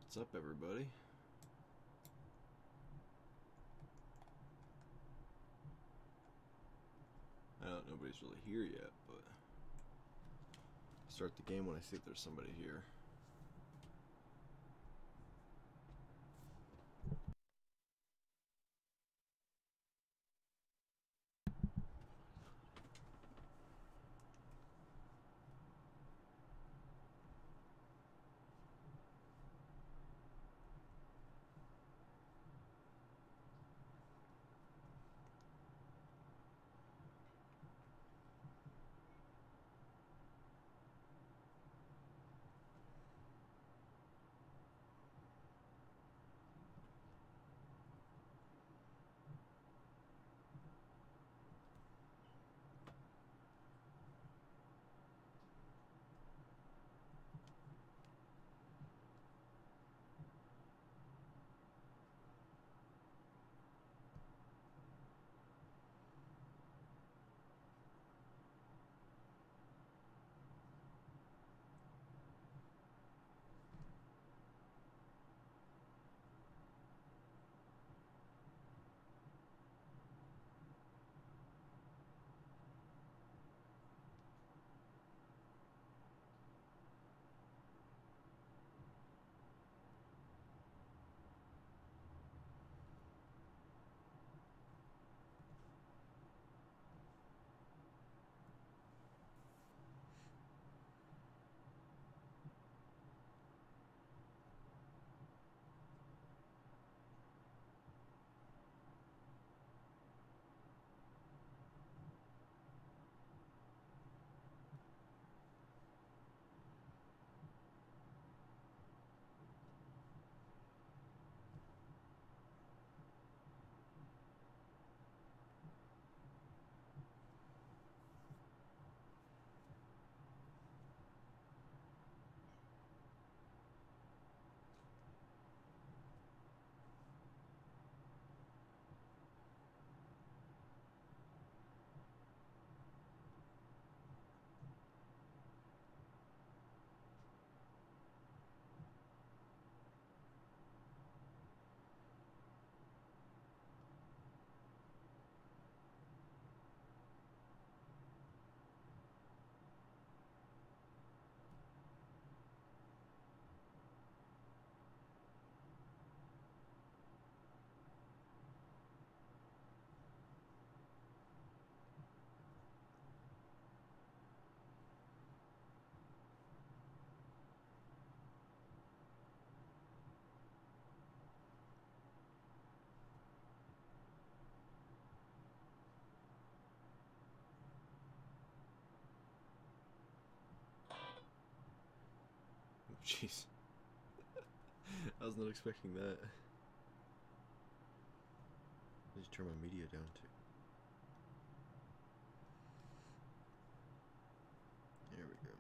What's up, everybody? Nobody's really here yet, but I'll start the game when I see if there's somebody here. Jeez. I was not expecting that. I just turn my media down too. There we go.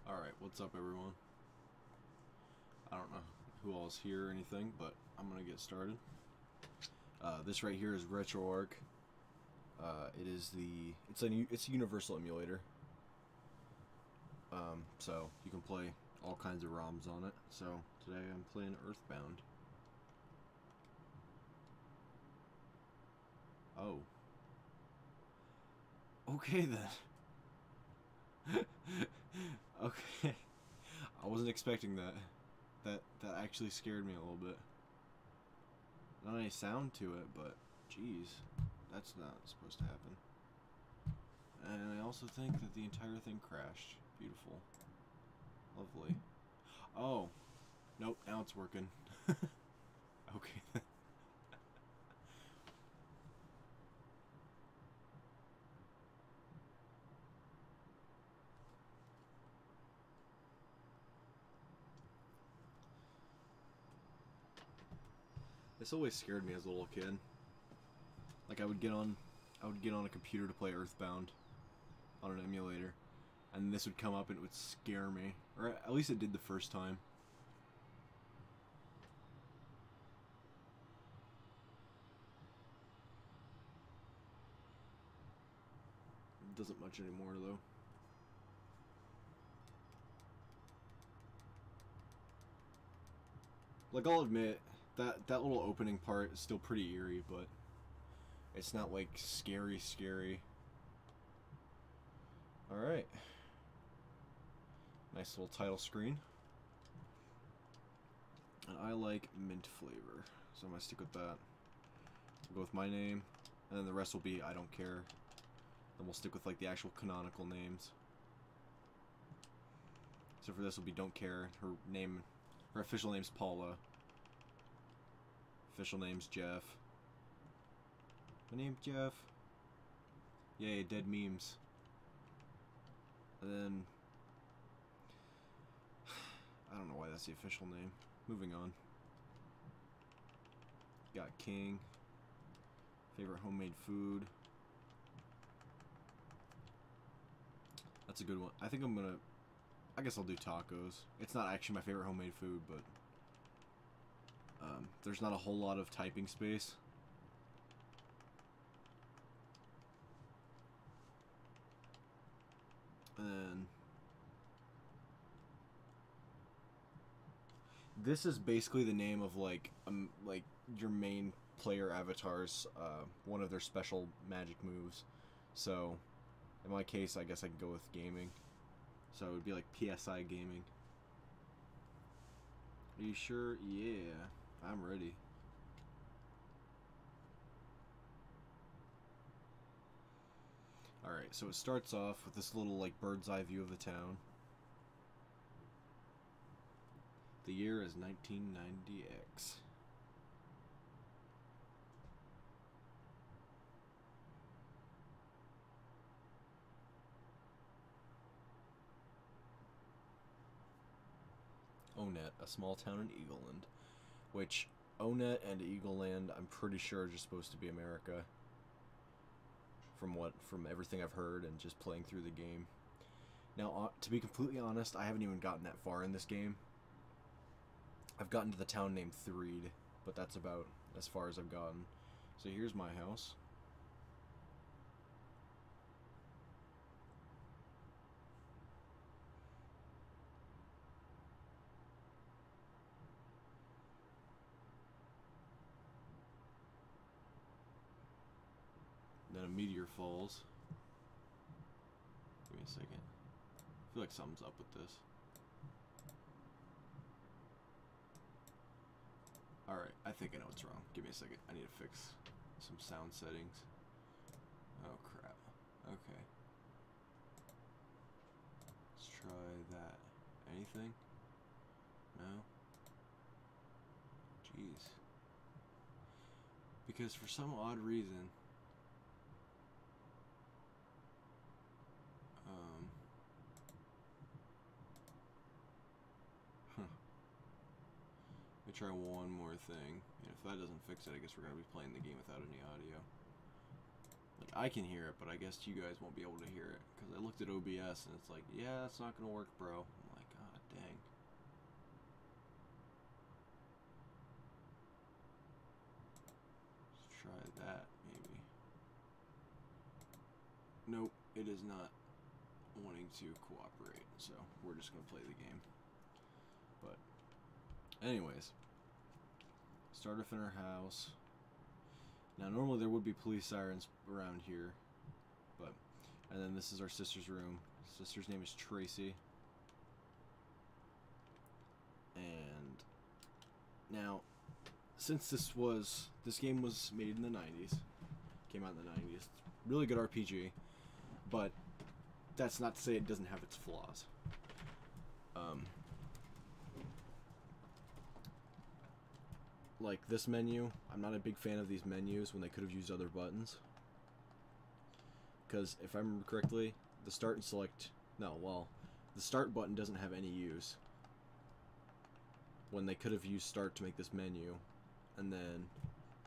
Alright, what's up everyone? I don't know who all's here or anything, but I'm gonna get started. This right here is RetroArch. It's a universal emulator. So you can play all kinds of ROMs on it. So today I'm playing EarthBound. Oh. Okay then. Okay. I wasn't expecting that. That actually scared me a little bit. Not any sound to it, but geez, that's not supposed to happen. And I also think that the entire thing crashed. Beautiful. Lovely. Oh. Nope, now it's working. Okay. This always scared me as a little kid. Like I would get on a computer to play EarthBound on an emulator, and this would come up and it would scare me. Or at least it did the first time. It doesn't much anymore though. Like I'll admit, that little opening part is still pretty eerie, but it's not like scary. Alright. Nice little title screen. And I like mint flavor, so I'm gonna stick with that. I'll go with my name, and then the rest will be I don't care. Then we'll stick with like the actual canonical names. So for this will be don't care. Her official name's Paula. Official name's Jeff. My name's Jeff. Yay, dead memes. And then I don't know why that's the official name. Moving on. Got King. Favorite homemade food. That's a good one. I guess I'll do tacos. It's not actually my favorite homemade food, but there's not a whole lot of typing space. And this is basically the name of like your main player avatar's one of their special magic moves. So in my case, I guess I can go with gaming. So it would be like PSI gaming. Are you sure? Yeah, I'm ready. Alright, so it starts off with this little like bird's eye view of the town. The year is 1990X. Onet, a small town in Eagleland. Which, Onet and Eagleland, I'm pretty sure are just supposed to be America. From everything I've heard and just playing through the game. Now, to be completely honest, I haven't even gotten that far in this game. I've gotten to the town named Threed, but that's about as far as I've gotten. So here's my house. Then a meteor falls. Give me a second. I feel like something's up with this. Alright, I think I know what's wrong. Give me a second. I need to fix some sound settings. Oh crap. Okay. Let's try that. Anything? No? Jeez. Because for some odd reason, let me try one more thing, and if that doesn't fix it, I guess we're going to be playing the game without any audio. Like, I can hear it, but I guess you guys won't be able to hear it. Because I looked at OBS and it's like, yeah, that's not going to work, bro. I'm like, god dang. Let's try that, maybe. Nope, it is not wanting to cooperate. So, we're just going to play the game. But, anyways. Start off in our house. Now, normally there would be police sirens around here. But, and then this is our sister's room. Sister's name is Tracy. And now, since this game was made in the 90s, came out in the 90s, really good RPG, but that's not to say it doesn't have its flaws. Like this menu, I'm not a big fan of these menus when they could have used other buttons. Because if I remember correctly, the start and select, the start button doesn't have any use. When they could have used start to make this menu, and then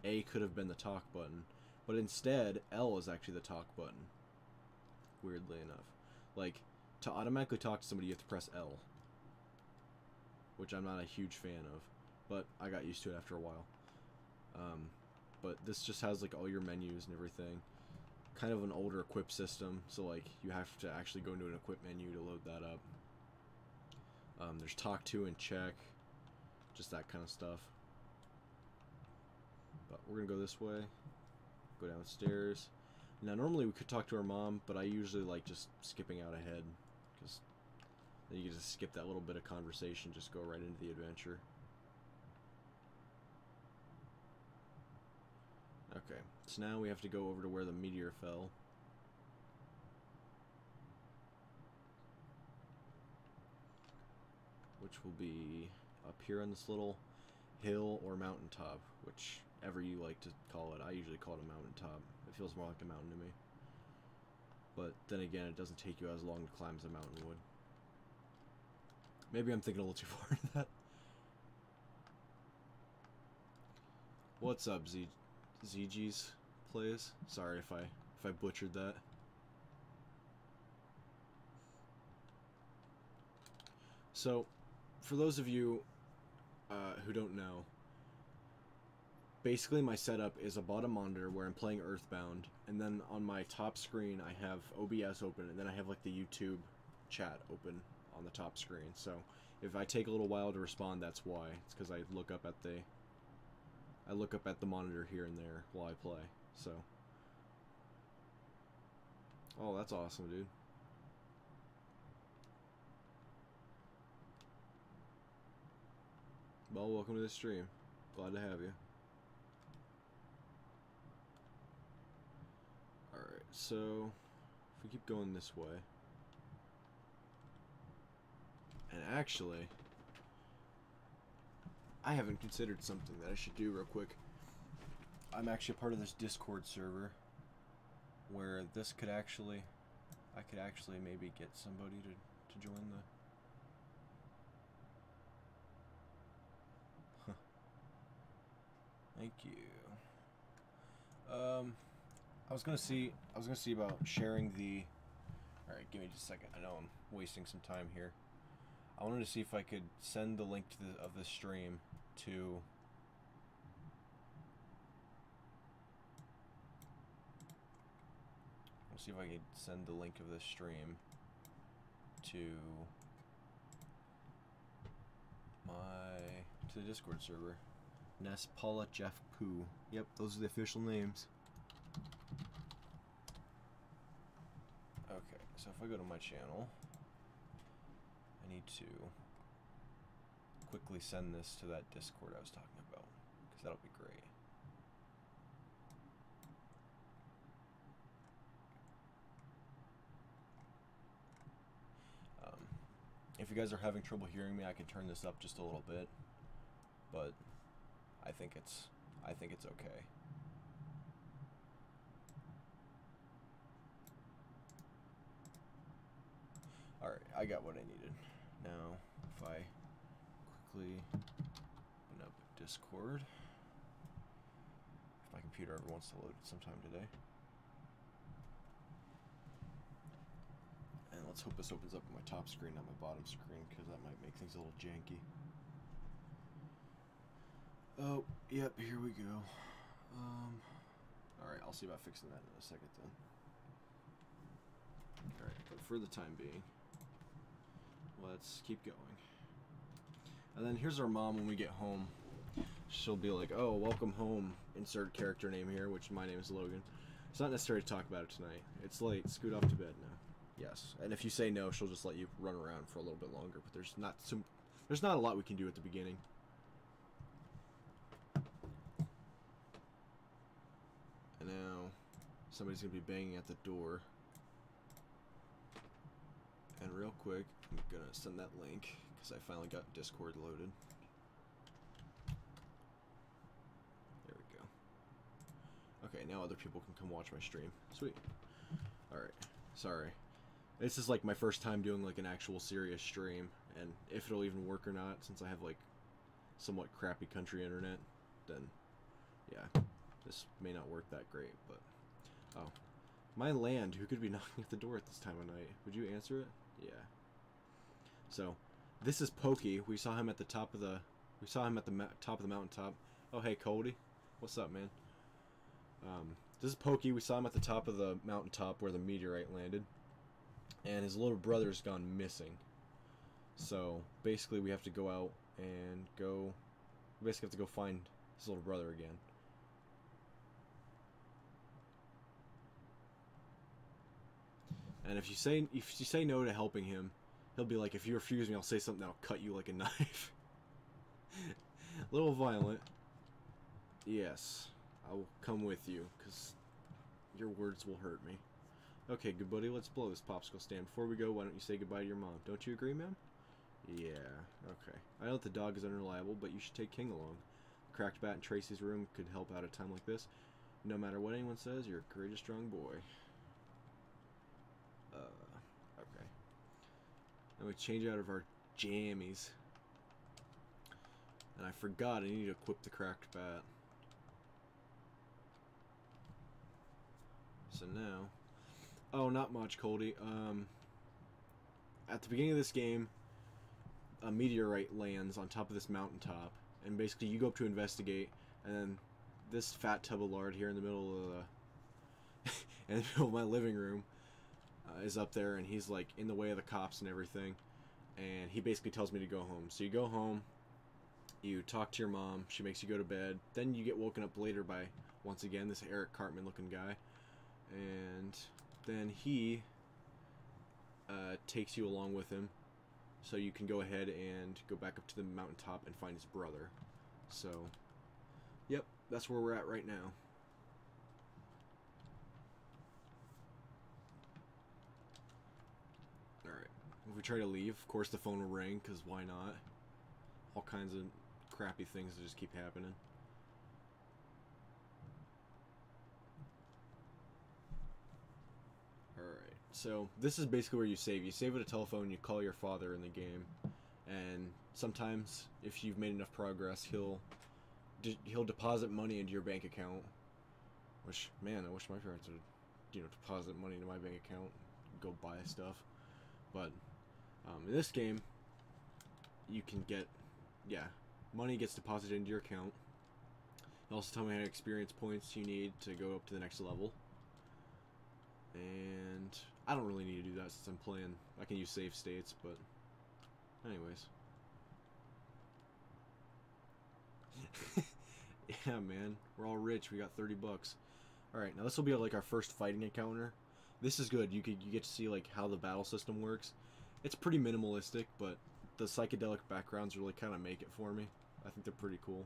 A could have been the talk button, but instead L is actually the talk button. Weirdly enough. Like, to automatically talk to somebody you have to press L. Which I'm not a huge fan of. But I got used to it after a while. But this just has like all your menus and everything. Kind of an older equip system, so like you have to actually go into an equip menu to load that up. There's talk to and check, just that kind of stuff. But we're gonna go this way, go downstairs. Now normally we could talk to our mom, but I usually like just skipping out ahead, because then you can just skip that little bit of conversation, just go right into the adventure. Okay, so now we have to go over to where the meteor fell. Which will be up here on this little hill or mountaintop, whichever you like to call it. I usually call it a mountaintop. It feels more like a mountain to me. But then again, it doesn't take you as long to climb as a mountain would. Maybe I'm thinking a little too far into that. What's up, ZG's plays? Sorry if I butchered that. So, for those of you who don't know, basically my setup is a bottom monitor where I'm playing EarthBound, and then on my top screen I have OBS open, and then I have like the YouTube chat open on the top screen. So if I take a little while to respond, that's why. It's because I look up at the monitor here and there while I play. So, oh, that's awesome, dude. Well, welcome to the stream. Glad to have you. Alright, so if we keep going this way. And actually, I haven't considered something that I should do real quick. I'm actually a part of this Discord server where this could actually, I could actually maybe get somebody to join the... Huh. Thank you. I was gonna see about sharing the... Alright, give me just a second. I know I'm wasting some time here. I wanted to see if I could send the link to of the stream to... Let's see if I could send the link of this stream to the Discord server. Ness, Paula, Jeff, Pooh. Yep, those are the official names. Okay, so if I go to my channel, I need to quickly send this to that Discord I was talking about, because that'll be great. If you guys are having trouble hearing me, I can turn this up just a little bit, but I think it's okay. Alright, I got what I needed. Now, if I quickly open up Discord, if my computer ever wants to load it sometime today. Let's hope this opens up on my top screen, not my bottom screen, because that might make things a little janky. Oh, yep, here we go. Alright, I'll see about fixing that in a second then. Alright, but for the time being, let's keep going. And then here's our mom when we get home. She'll be like, oh, welcome home, insert character name here, which my name is Logan. It's not necessary to talk about it tonight. It's late, scoot off to bed now. Yes, and if you say no, she'll just let you run around for a little bit longer, but there's not a lot we can do at the beginning. And now, somebody's gonna be banging at the door. And real quick, I'm gonna send that link, because I finally got Discord loaded. There we go. Okay, now other people can come watch my stream. Sweet. Alright, sorry. This is like my first time doing like an actual serious stream, and if it'll even work or not, since I have like somewhat crappy country internet, then yeah, this may not work that great, but oh. My land, who could be knocking at the door at this time of night? Would you answer it? Yeah. So, this is Pokey. We saw him at the top of the top of the mountaintop. Oh hey Cody. What's up, man? This is Pokey. We saw him at the top of the mountaintop where the meteorite landed. And his little brother's gone missing. So basically we have to go out and we basically have to go find his little brother again. And if you say no to helping him, he'll be like, if you refuse me, I'll say something that'll cut you like a knife. A little violent. Yes, I will come with you, because your words will hurt me. Okay, good buddy, let's blow this popsicle stand. Before we go, why don't you say goodbye to your mom? Don't you agree, ma'am? Yeah, okay. I know that the dog is unreliable, but you should take King along. The cracked bat in Tracy's room could help out at a time like this. No matter what anyone says, you're a courageous, strong boy. Okay. Then we change out of our jammies. And I forgot I need to equip the cracked bat. So now... Oh, not much, Coldy. At the beginning of this game, a meteorite lands on top of this mountaintop, and basically you go up to investigate, and then this fat tub of lard here in the middle of the in the middle of my living room is up there, and he's like in the way of the cops and everything, and he basically tells me to go home. So you go home, you talk to your mom, she makes you go to bed, then you get woken up later by, once again, this Eric Cartman looking guy, and then he takes you along with him, so you can go ahead and go back up to the mountaintop and find his brother. So, yep, that's where we're at right now. Alright, if we try to leave, of course the phone will ring, because why not? All kinds of crappy things that just keep happening. Alright, so this is basically where you save. You save at a telephone, you call your father in the game, and sometimes, if you've made enough progress, he'll deposit money into your bank account. Which, man, I wish my parents would, you know, deposit money into my bank account, go buy stuff. But, in this game, you can get, yeah, money gets deposited into your account. It'll also tell me how many experience points you need to go up to the next level. And I don't really need to do that since I'm playing. I can use save states, but anyways. Yeah, man. We're all rich. We got 30 bucks. Alright, now this will be like our first fighting encounter. This is good. You get to see like how the battle system works. It's pretty minimalistic, but the psychedelic backgrounds really kind of make it for me. I think they're pretty cool.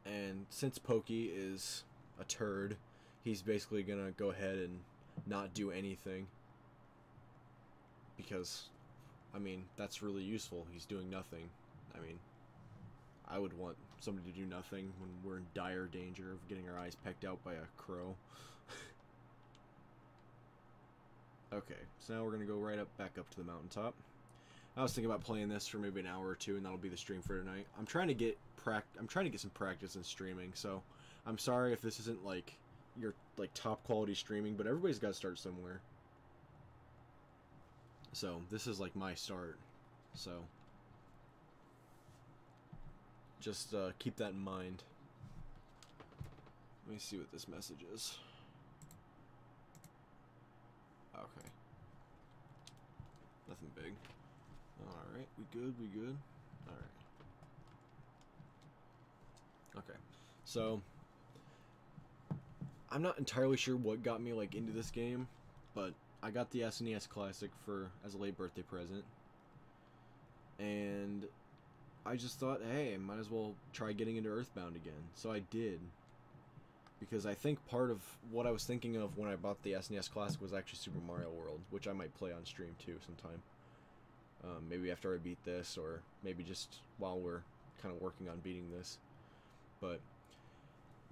And since Pokey is a turd, he's basically gonna go ahead and not do anything. Because, I mean, that's really useful. He's doing nothing. I mean, I would want somebody to do nothing when we're in dire danger of getting our eyes pecked out by a crow. Okay, so now we're gonna go right back up to the mountaintop. I was thinking about playing this for maybe an hour or two, and that'll be the stream for tonight. I'm trying to get some practice in streaming, so I'm sorry if this isn't like your top quality streaming, but everybody's got to start somewhere. So this is like my start. So just keep that in mind. Let me see what this message is. Okay. Nothing big. Alright, we good, we good? Alright. Okay. So I'm not entirely sure what got me like into this game, but I got the SNES Classic as a late birthday present. And I just thought, hey, I might as well try getting into EarthBound again. So I did. Because I think part of what I was thinking of when I bought the SNES Classic was actually Super Mario World, which I might play on stream too sometime. Maybe after I beat this, or maybe just while we're kind of working on beating this. But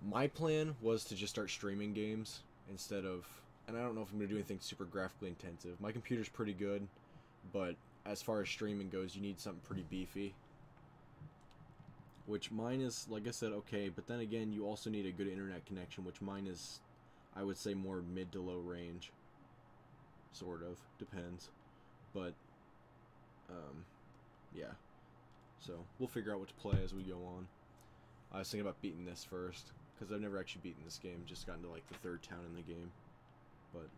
my plan was to just start streaming games instead of... And I don't know if I'm going to do anything super graphically intensive. My computer's pretty good, but as far as streaming goes, you need something pretty beefy. Which mine is, like I said, okay, but then again, you also need a good internet connection, which mine is, I would say, more mid to low range. Sort of. Depends. But, yeah. So, we'll figure out what to play as we go on. I was thinking about beating this first, because I've never actually beaten this game, just gotten to, like, the 3rd town in the game. But...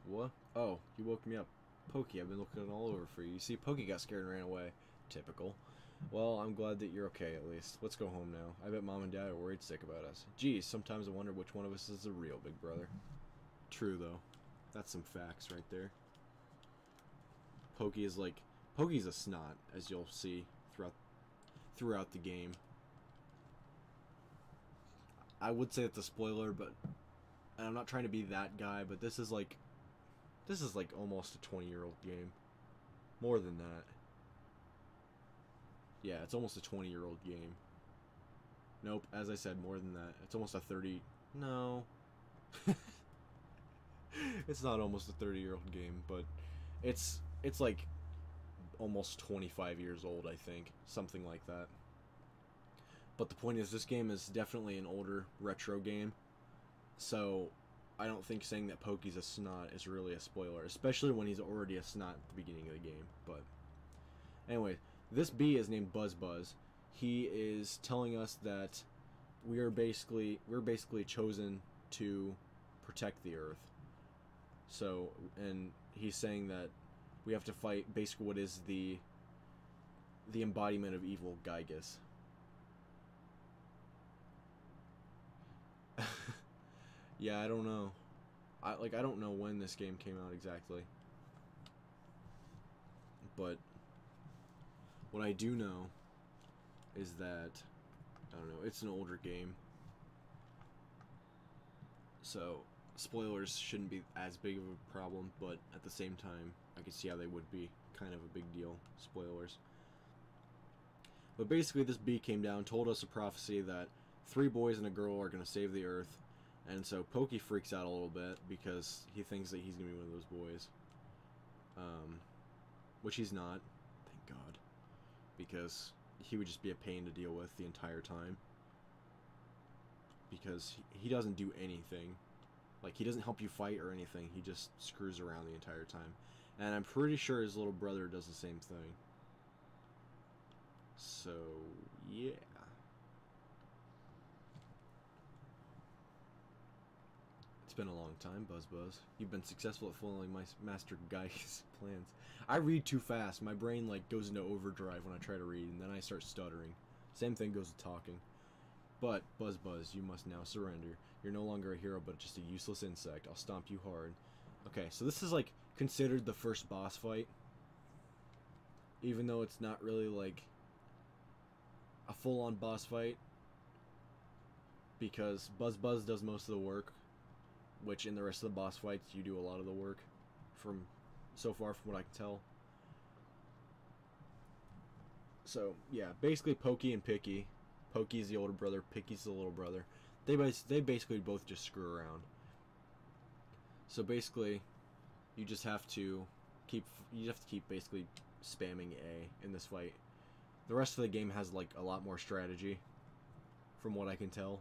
What? Oh, you woke me up. Pokey, I've been looking all over for you. You see, Pokey got scared and ran away. Typical. Well, I'm glad that you're okay, at least. Let's go home now. I bet Mom and Dad are worried sick about us. Geez, sometimes I wonder which one of us is the real big brother. True, though. That's some facts right there. Pokey is like... Pokey's a snot, as you'll see throughout the game. I would say it's a spoiler, but... And I'm not trying to be that guy, but this is like... This is like almost a 20-year-old game. More than that. Yeah, it's almost a 20-year-old game. Nope, as I said, more than that. It's almost a 30... No. It's not almost a 30-year-old game, but it's like almost 25 years old, I think. Something like that. But the point is, this game is definitely an older retro game. So, I don't think saying that Pokey's a snot is really a spoiler. Especially when he's already a snot at the beginning of the game. But, anyway... This bee is named Buzz Buzz. He is telling us that we're basically chosen to protect the Earth. So, and he's saying that we have to fight basically what is the embodiment of evil, Gygus. Yeah, I don't know. I don't know when this game came out exactly. But what I do know is that, I don't know, it's an older game. So, spoilers shouldn't be as big of a problem, but at the same time, I can see how they would be kind of a big deal. Spoilers. But basically, this bee came down, told us a prophecy that 3 boys and a girl are going to save the Earth. And so Pokey freaks out a little bit because he thinks that he's going to be one of those boys. Which he's not, thank God. Because he would just be a pain to deal with the entire time. Because he doesn't do anything. Like, he doesn't help you fight or anything. He just screws around the entire time. And I'm pretty sure his little brother does the same thing. So, yeah. It's been a long time, Buzz Buzz. You've been successful at following my Master Guy's plans. I read too fast. My brain, like, goes into overdrive when I try to read, and then I start stuttering. Same thing goes with talking. But, Buzz Buzz, you must now surrender. You're no longer a hero, but just a useless insect. I'll stomp you hard. Okay, so this is, like, considered the first boss fight. Even though it's not really, like, a full-on boss fight. Because Buzz Buzz does most of the work. Which, in the rest of the boss fights, you do a lot of the work. So far, from what I can tell. So, yeah, basically Pokey and Picky. Pokey's the older brother, Picky's the little brother. They basically both just screw around. So basically, you just have to keep basically spamming A in this fight. The rest of the game has like a lot more strategy, from what I can tell.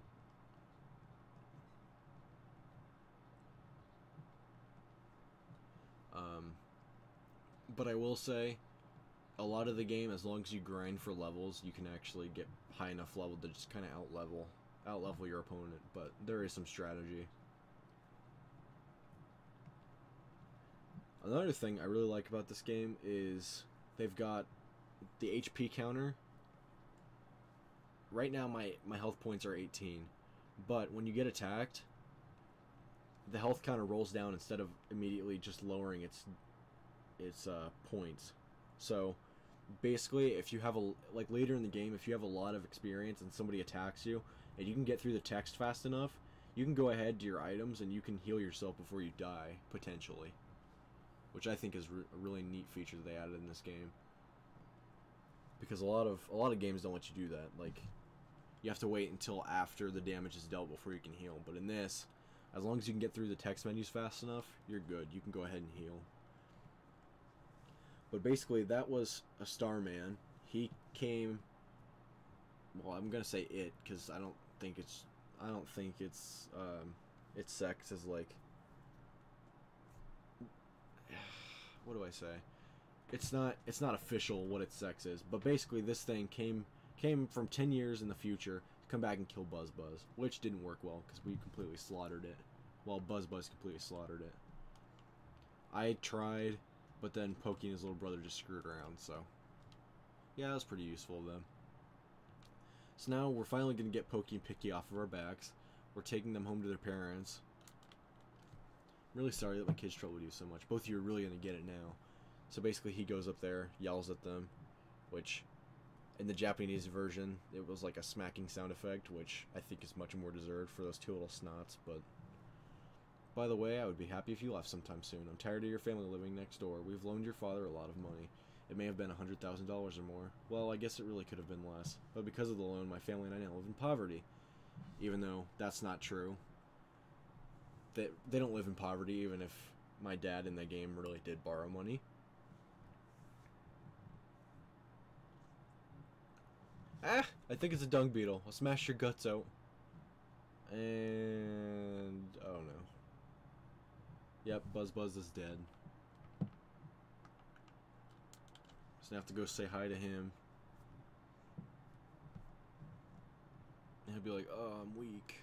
But I will say, a lot of the game, as long as you grind for levels, you can actually get high enough level to just kind of out level your opponent. But there is some strategy. Another thing I really like about this game is they've got the HP counter. Right now my health points are 18, but when you get attacked, the health counter rolls down instead of immediately just lowering its points. So basically, if you have like later in the game, if you have a lot of experience and somebody attacks you and you can get through the text fast enough, you can go ahead to your items and you can heal yourself before you die, potentially. Which I think is a really neat feature that they added in this game. Because a lot of games don't let you do that. Like, you have to wait until after the damage is dealt before you can heal. But in this, as long as you can get through the text menus fast enough, you're good. You can go ahead and heal. But basically, that was a Starman. He came. Well, I'm gonna say it because I don't think its sex is like. What do I say? It's not official what its sex is, but basically this thing came from 10 years in the future to come back and kill Buzz, which didn't work well because we completely slaughtered it. Well, Buzz completely slaughtered it. I tried, but then Pokey and his little brother just screwed around, so yeah, that was pretty useful of them. So now we're finally gonna get Pokey and Picky off of our backs. We're taking them home to their parents. I'm really sorry that my kids troubled you so much. Both of you are really going to get it now. So basically he goes up there, yells at them, which in the Japanese version it was like a smacking sound effect, which I think is much more deserved for those two little snots. But by the way, I would be happy if you left sometime soon. I'm tired of your family living next door. We've loaned your father a lot of money. It may have been $100,000 or more. Well, I guess it really could have been less. But because of the loan, my family and I now live in poverty. Even though that's not true. They don't live in poverty, even if my dad in the game really did borrow money. Ah! I think it's a dung beetle. I'll smash your guts out. And... oh no. Yep, Buzz is dead. Just have to go say hi to him. And he'll be like, oh, I'm weak.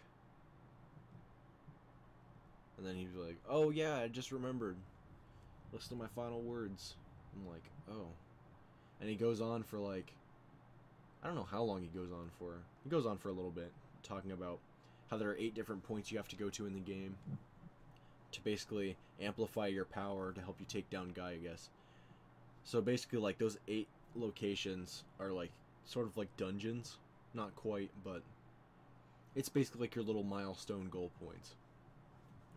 And then he'd be like, oh yeah, I just remembered. Listen to my final words. I'm like, oh. And he goes on for like, I don't know how long he goes on for. He goes on for a little bit, talking about how there are 8 different points you have to go to in the game to basically amplify your power to help you take down Guy, I guess. So basically, like, those 8 locations are like sort of like dungeons. Not quite, but it's basically like your little milestone goal points.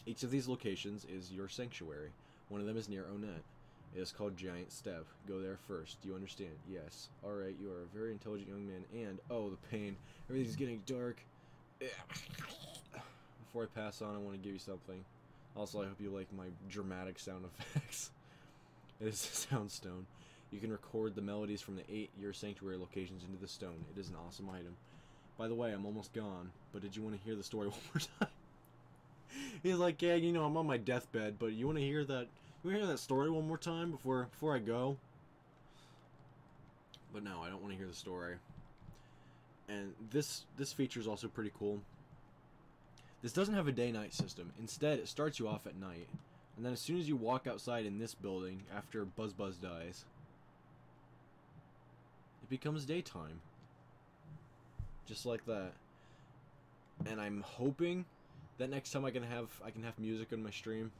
Each of these locations is your sanctuary. One of them is near Onet. It is called Giant Step. Go there first. Do you understand? Yes. Alright, you are a very intelligent young man. And, oh, the pain. Everything's getting dark. Before I pass on, I want to give you something. Also, I hope you like my dramatic sound effects. It is a sound stone. You can record the melodies from the 8 your sanctuary locations into the stone. It is an awesome item. By the way, I'm almost gone, but did you want to hear the story one more time? He's like, yeah, you know, I'm on my deathbed, but you want to hear that? You want to hear that story one more time before I go? But no, I don't want to hear the story. And this feature is also pretty cool. This doesn't have a day-night system. Instead, it starts you off at night, and then as soon as you walk outside in this building after Buzz dies, it becomes daytime. Just like that. And I'm hoping that next time I can have music on my stream.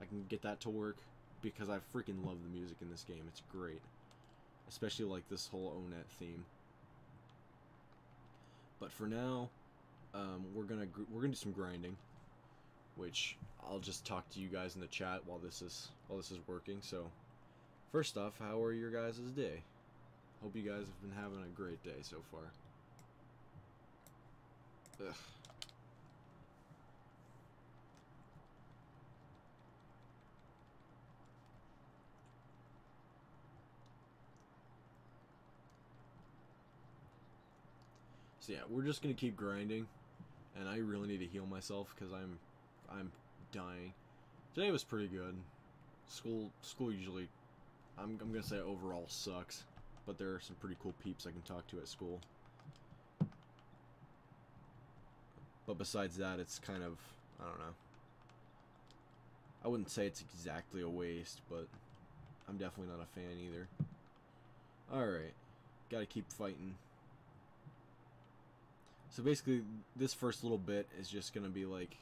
I can get that to work, because I freaking love the music in this game. It's great, especially like this whole Onet theme. But for now, we're gonna do some grinding, which I'll just talk to you guys in the chat while this is working. So, first off, how are your guys' day? Hope you guys have been having a great day so far. Ugh. So yeah, we're just gonna keep grinding, and I really need to heal myself because I'm dying. Today was pretty good. School usually, I'm gonna say overall sucks, but there are some pretty cool peeps I can talk to at school. But besides that, it's kind of, I don't know. I wouldn't say it's exactly a waste, but I'm definitely not a fan either. Alright, gotta keep fighting. So basically, this first little bit is just gonna be like,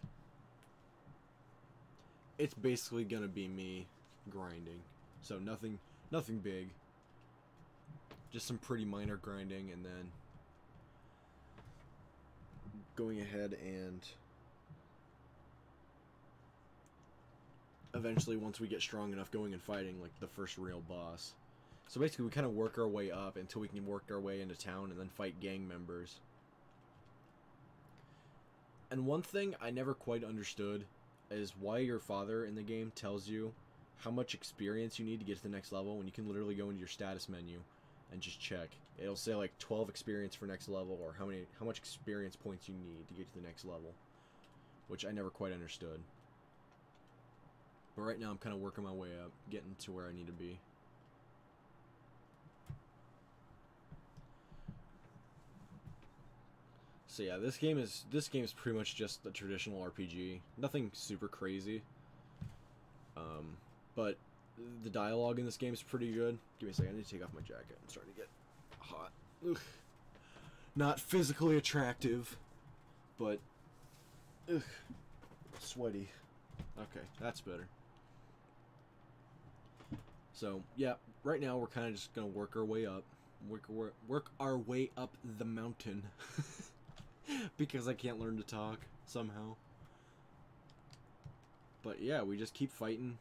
it's basically gonna be me grinding. So nothing big. Just some pretty minor grinding, and then going ahead and eventually, once we get strong enough, going and fighting like the first real boss. So basically, we kind of work our way up until we can work our way into town and then fight gang members. And one thing I never quite understood is why your father in the game tells you how much experience you need to get to the next level when you can literally go into your status menu and just check. It'll say like 12 experience for next level, or how much experience points you need to get to the next level, which I never quite understood. But right now I'm kind of working my way up, getting to where I need to be. So yeah, this game is pretty much just a traditional RPG. Nothing super crazy. But the dialogue in this game is pretty good. Give me a second, I need to take off my jacket. I'm starting to get hot. Ugh. Not physically attractive, but ugh, sweaty. Okay, that's better. So yeah, right now we're kind of just gonna work our way up, work our way up the mountain, because I can't learn to talk somehow. But yeah, we just keep fighting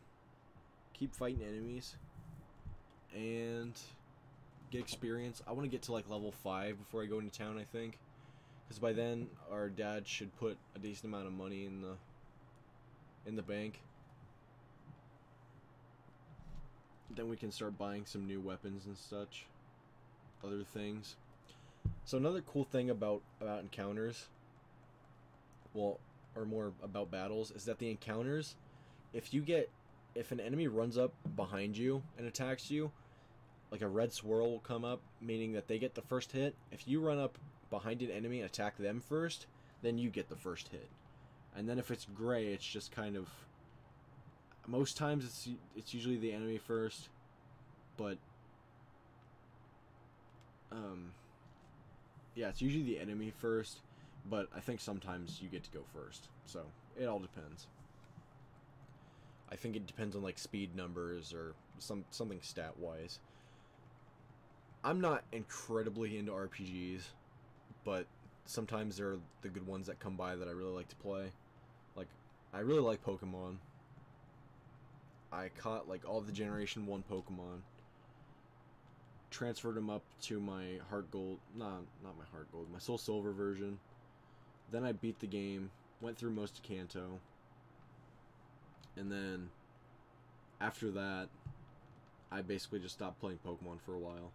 enemies, and get experience. I want to get to like level 5 before I go into town, I think, because by then our dad should put a decent amount of money in the bank. Then we can start buying some new weapons and such, other things. So another cool thing about encounters, well, or more about battles, is that the encounters, if an enemy runs up behind you and attacks you, like a red swirl will come up, meaning that they get the first hit. If you run up behind an enemy and attack them first, then you get the first hit. And then if it's gray, it's just kind of, most times it's usually the enemy first, but yeah, it's usually the enemy first, but I think sometimes you get to go first. So it all depends. I think it depends on like speed numbers or something stat wise. I'm not incredibly into RPGs, but sometimes there are the good ones that come by that I really like to play. Like, I really like Pokemon. I caught like all the Generation 1 Pokemon, transferred them up to my Heart Gold, not my Heart Gold, my Soul Silver version. Then I beat the game, went through most of Kanto, and then after that, I basically just stopped playing Pokemon for a while.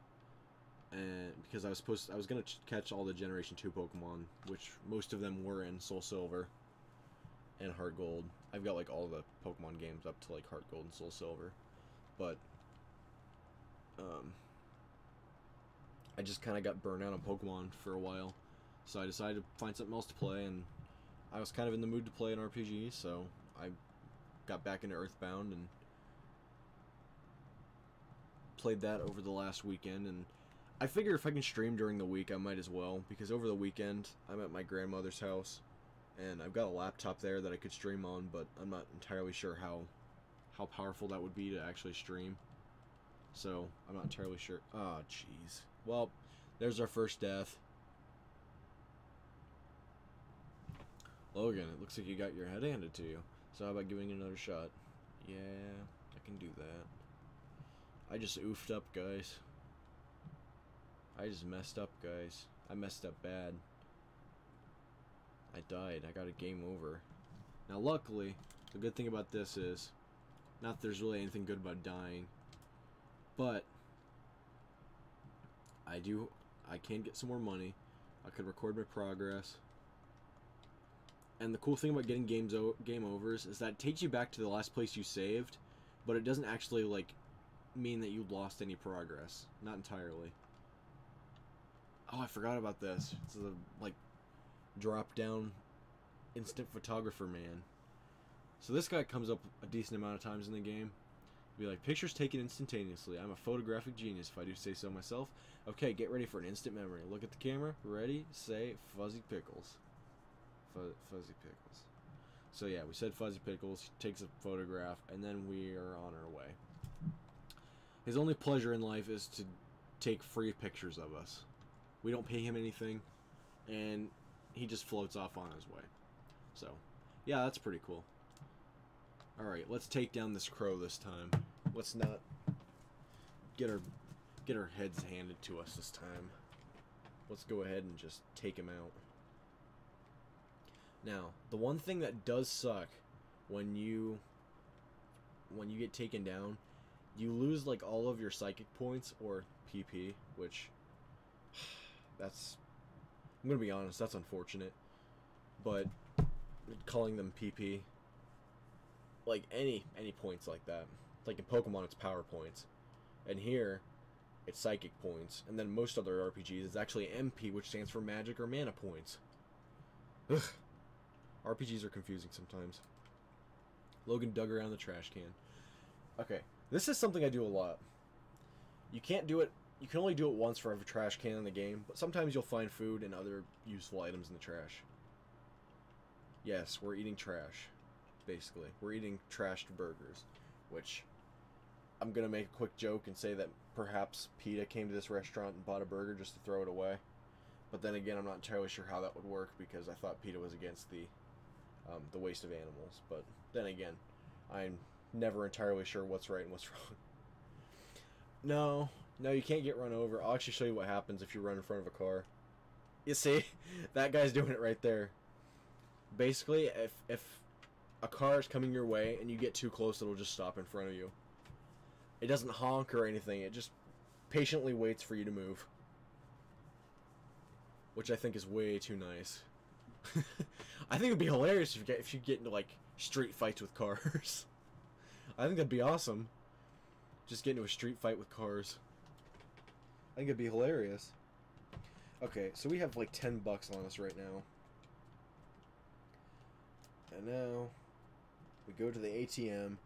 And because I was gonna catch all the Generation 2 Pokemon, which most of them were in Soul Silver and Heart Gold. I've got like all the Pokemon games up to like Heart Gold and Soul Silver, but I just kind of got burnt out on Pokemon for a while, so I decided to find something else to play, and I was kind of in the mood to play an RPG, so I got back into EarthBound and played that over the last weekend. And I figure if I can stream during the week, I might as well, because over the weekend I'm at my grandmother's house, and I've got a laptop there that I could stream on, but I'm not entirely sure how powerful that would be to actually stream. So I'm not entirely sure. Oh, jeez. Well, there's our first death. Logan, it looks like you got your head handed to you. So how about giving it another shot? Yeah, I can do that. I just oofed up, guys. I just messed up, guys. I messed up bad. I died. I got a game over. Now, luckily, the good thing about this is, not that there's really anything good about dying, but I can get some more money. I could record my progress. And the cool thing about getting game overs is that it takes you back to the last place you saved, but it doesn't actually, like, mean that you lost any progress. Not entirely. Oh, I forgot about this. It's a, like, drop-down instant photographer man. So this guy comes up a decent amount of times in the game. Be like, pictures taken instantaneously. I'm a photographic genius, if I do say so myself. Okay, get ready for an instant memory. Look at the camera. Ready, say, Fuzzy Pickles. Fuzzy Pickles. So yeah, we said Fuzzy Pickles. He takes a photograph, and then we are on our way. His only pleasure in life is to take free pictures of us. We don't pay him anything, and he just floats off on his way. So, yeah, that's pretty cool. Alright, let's take down this crow this time. Let's not get our heads handed to us this time. Let's go ahead and just take him out. Now, the one thing that does suck when you get taken down, you lose like all of your psychic points, or PP, which that's, I'm gonna be honest, that's unfortunate. But calling them PP, like any points like that. Like in Pokemon, it's power points, and here it's psychic points. And then most other RPGs, it's actually MP, which stands for magic or mana points. Ugh. RPGs are confusing sometimes. Logan dug around the trash can. Okay, this is something I do a lot. You can't do it. You can only do it once for every trash can in the game, but sometimes you'll find food and other useful items in the trash. Yes, we're eating trash. Basically, we're eating trashed burgers, which I'm gonna make a quick joke and say that perhaps PETA came to this restaurant and bought a burger just to throw it away. But then again, I'm not entirely sure how that would work, because I thought PETA was against the waste of animals. But then again, I'm never entirely sure what's right and what's wrong. No, you can't get run over. I'll actually show you what happens if you run in front of a car. You see, that guy's doing it right there. Basically, if a car is coming your way and you get too close, it'll just stop in front of you. It doesn't honk or anything. It just patiently waits for you to move. Which I think is way too nice. I think it'd be hilarious if you get into like street fights with cars. I think that'd be awesome. Just get into a street fight with cars. I think it'd be hilarious. Okay, so we have like $10 on us right now. And now we go to the ATM and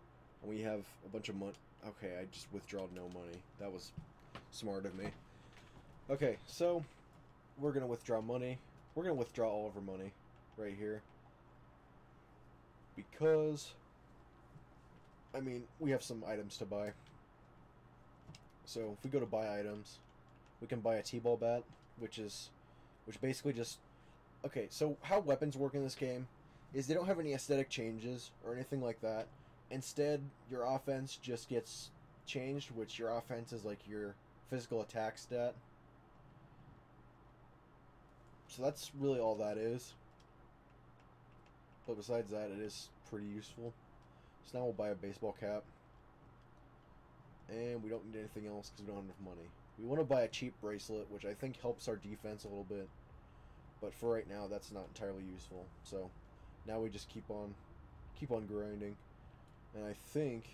we have a bunch of money. Okay, I just withdrawed no money. That was smart of me. Okay, so we're gonna withdraw money. We're gonna withdraw all of our money right here, because I mean, we have some items to buy. So if we go to buy items, we can buy a T-ball bat, which basically just, okay, so how weapons work in this game is they don't have any aesthetic changes or anything like that. Instead, your offense just gets changed, which your offense is like your physical attack stat. So that's really all that is. But besides that, it is pretty useful. So now we'll buy a baseball cap. And we don't need anything else because we don't have enough money. We want to buy a cheap bracelet, which I think helps our defense a little bit. But for right now, that's not entirely useful. So now we just keep on grinding. And I think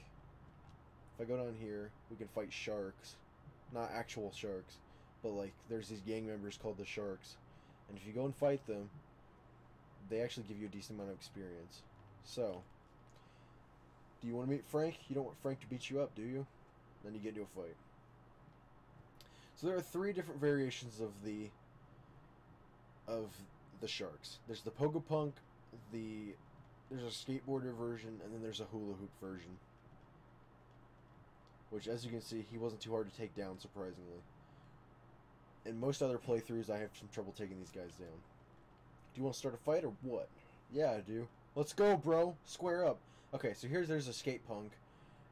if I go down here, we can fight sharks. Not actual sharks, but like there's these gang members called the Sharks. And if you go and fight them, they actually give you a decent amount of experience. So, do you want to meet Frank? You don't want Frank to beat you up, do you? Then you get into a fight. So there are 3 different variations of the sharks. There's the Pogopunk, there's a skateboarder version, and then there's a hula hoop version. Which, as you can see, he wasn't too hard to take down, surprisingly. In most other playthroughs, I have some trouble taking these guys down. Do you want to start a fight or what? Yeah, I do. Let's go, bro. Square up. Okay, so there's a skate punk,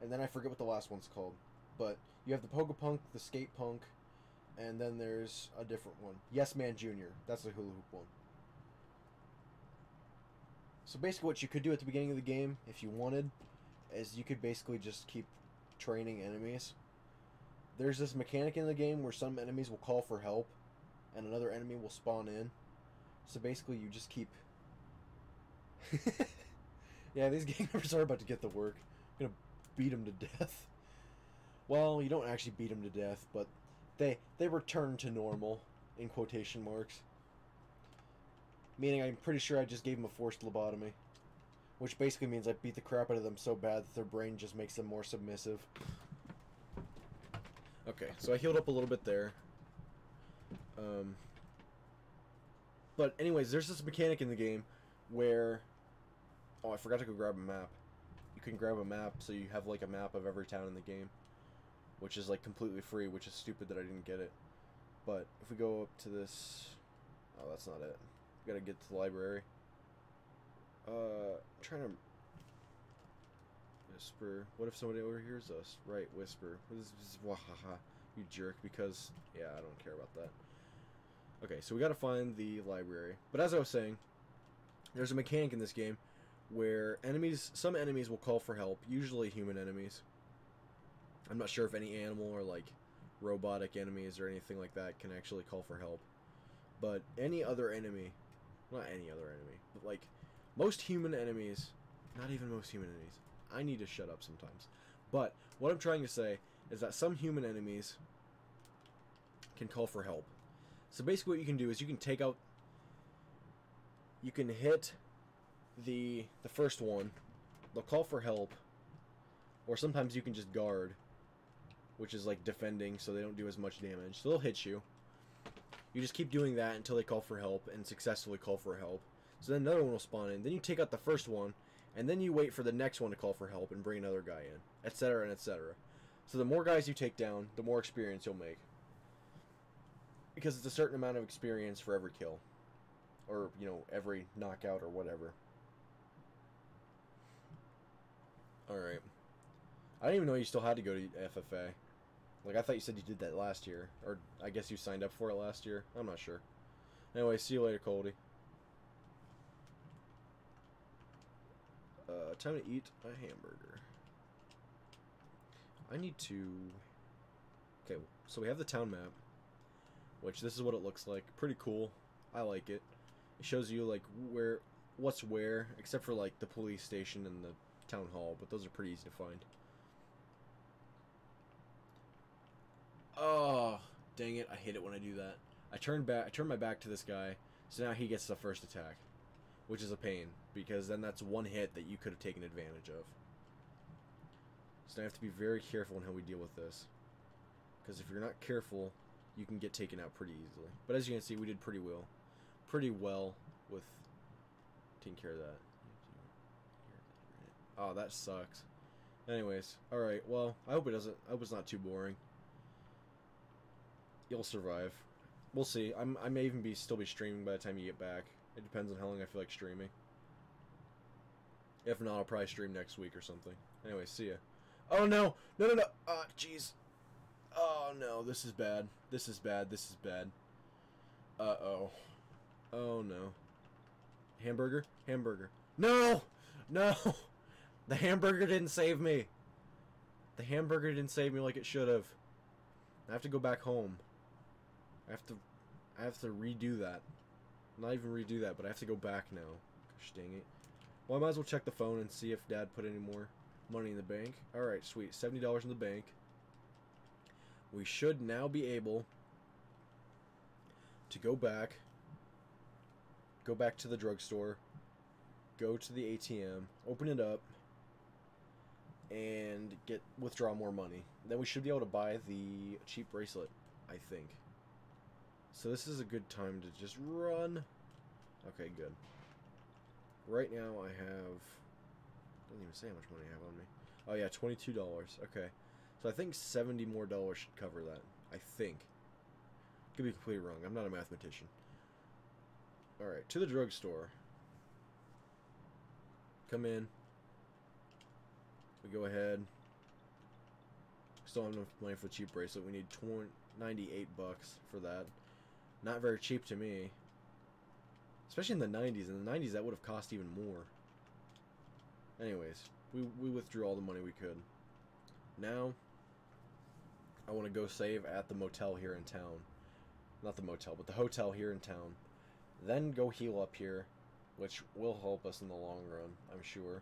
and then I forget what the last one's called. But you have the Pogopunk, the skate punk, and then there's a different one. Yes Man Jr. That's the hula hoop one. So basically what you could do at the beginning of the game, if you wanted, is you could basically just keep training enemies. There's this mechanic in the game where some enemies will call for help, and another enemy will spawn in. So basically you just keep... Yeah, these gang members are about to get the work. I'm gonna beat them to death. Well, you don't actually beat them to death, but they return to normal, in quotation marks. Meaning I'm pretty sure I just gave them a forced lobotomy. Which basically means I beat the crap out of them so bad that their brain just makes them more submissive. Okay, so I healed up a little bit there. But anyways, there's this mechanic in the game where... Oh, I forgot to go grab a map. You can grab a map so you have like a map of every town in the game. Which is like completely free, which is stupid that I didn't get it. But if we go up to this... Oh, that's not it. We gotta get to the library. I'm trying to... Whisper. What if somebody overhears us? Right, whisper. This is wahaha, you jerk, because... Yeah, I don't care about that. Okay, so we gotta find the library. But as I was saying, there's a mechanic in this game where some enemies will call for help, usually human enemies. I'm not sure if any animal or like robotic enemies or anything like that can actually call for help. But any other enemy, not any other enemy, but like most human enemies, not even most human enemies. I need to shut up sometimes. But what I'm trying to say is that some human enemies can call for help. So basically what you can do is you can take out, you can hit the first one, they'll call for help, or sometimes you can just guard, which is like defending so they don't do as much damage. So they'll hit you. You just keep doing that until they call for help and successfully call for help. So then another one will spawn in. Then you take out the first one, and then you wait for the next one to call for help and bring another guy in, etc. and etc. So the more guys you take down, the more experience you'll make. Because it's a certain amount of experience for every kill. Or, you know, every knockout or whatever. Alright. I didn't even know you still had to go to FFA. Like, I thought you said you did that last year. Or, I guess you signed up for it last year. I'm not sure. Anyway, see you later, Coldy. Time to eat a hamburger. I need to... Okay, so we have the town map. Which, this is what it looks like. Pretty cool. I like it. It shows you, like, what's where. Except for, like, the police station and the town hall. But those are pretty easy to find. Oh, dang it. I hate it when I do that. I turn my back to this guy. So now he gets the first attack. Which is a pain. Because then that's one hit that you could have taken advantage of. So I have to be very careful in how we deal with this. Because if you're not careful, you can get taken out pretty easily. But as you can see, we did pretty well. Pretty well with taking care of that. Oh, that sucks. Anyways, alright, well, I hope it's not too boring. You'll survive. We'll see. I may even still be streaming by the time you get back. It depends on how long I feel like streaming. If not, I'll probably stream next week or something. Anyway, see ya. Oh no! No, no, no! Ah, jeez. Oh no, this is bad. This is bad. This is bad. Uh-oh. Oh no. Hamburger? Hamburger. No! No! The hamburger didn't save me. The hamburger didn't save me like it should have. I have to go back home. I have to redo that. Not even redo that, but I have to go back now. Gosh dang it. Well, I might as well check the phone and see if Dad put any more money in the bank. Alright, sweet. $70 in the bank. We should now be able to go back to the drugstore, go to the ATM, open it up, and withdraw more money. Then we should be able to buy the cheap bracelet, I think. So this is a good time to just run. Okay, good. Right now I have... doesn't even say how much money I have on me. Oh yeah, $22. Okay. So I think $70 more should cover that. I think. Could be completely wrong. I'm not a mathematician. Alright, to the drugstore. Come in. We go ahead. Still have enough money for the cheap bracelet. We need 98 bucks for that. Not very cheap to me. Especially in the 90s. In the 90s, that would have cost even more. Anyways, we withdrew all the money we could. Now, I want to go save at the motel here in town. Not the motel, but the hotel here in town. Then go heal up here, which will help us in the long run, I'm sure.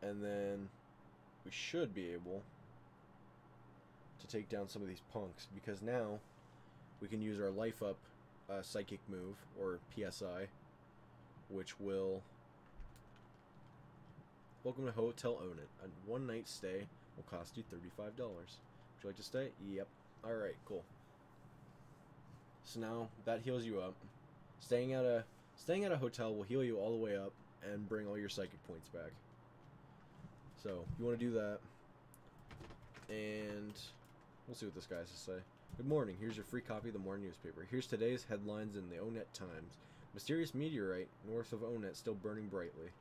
And then we should be able to take down some of these punks, because now we can use our life up psychic move, or PSI, which will... Welcome to Hotel Own It. A one-night stay will cost you $35. Would you like to stay? Yep. Alright, cool. So now that heals you up. Staying at a hotel will heal you all the way up and bring all your psychic points back. So, you want to do that. And we'll see what this guy has to say. Good morning. Here's your free copy of the morning newspaper. Here's today's headlines in the Onet Times. Mysterious meteorite north of Onet still burning brightly.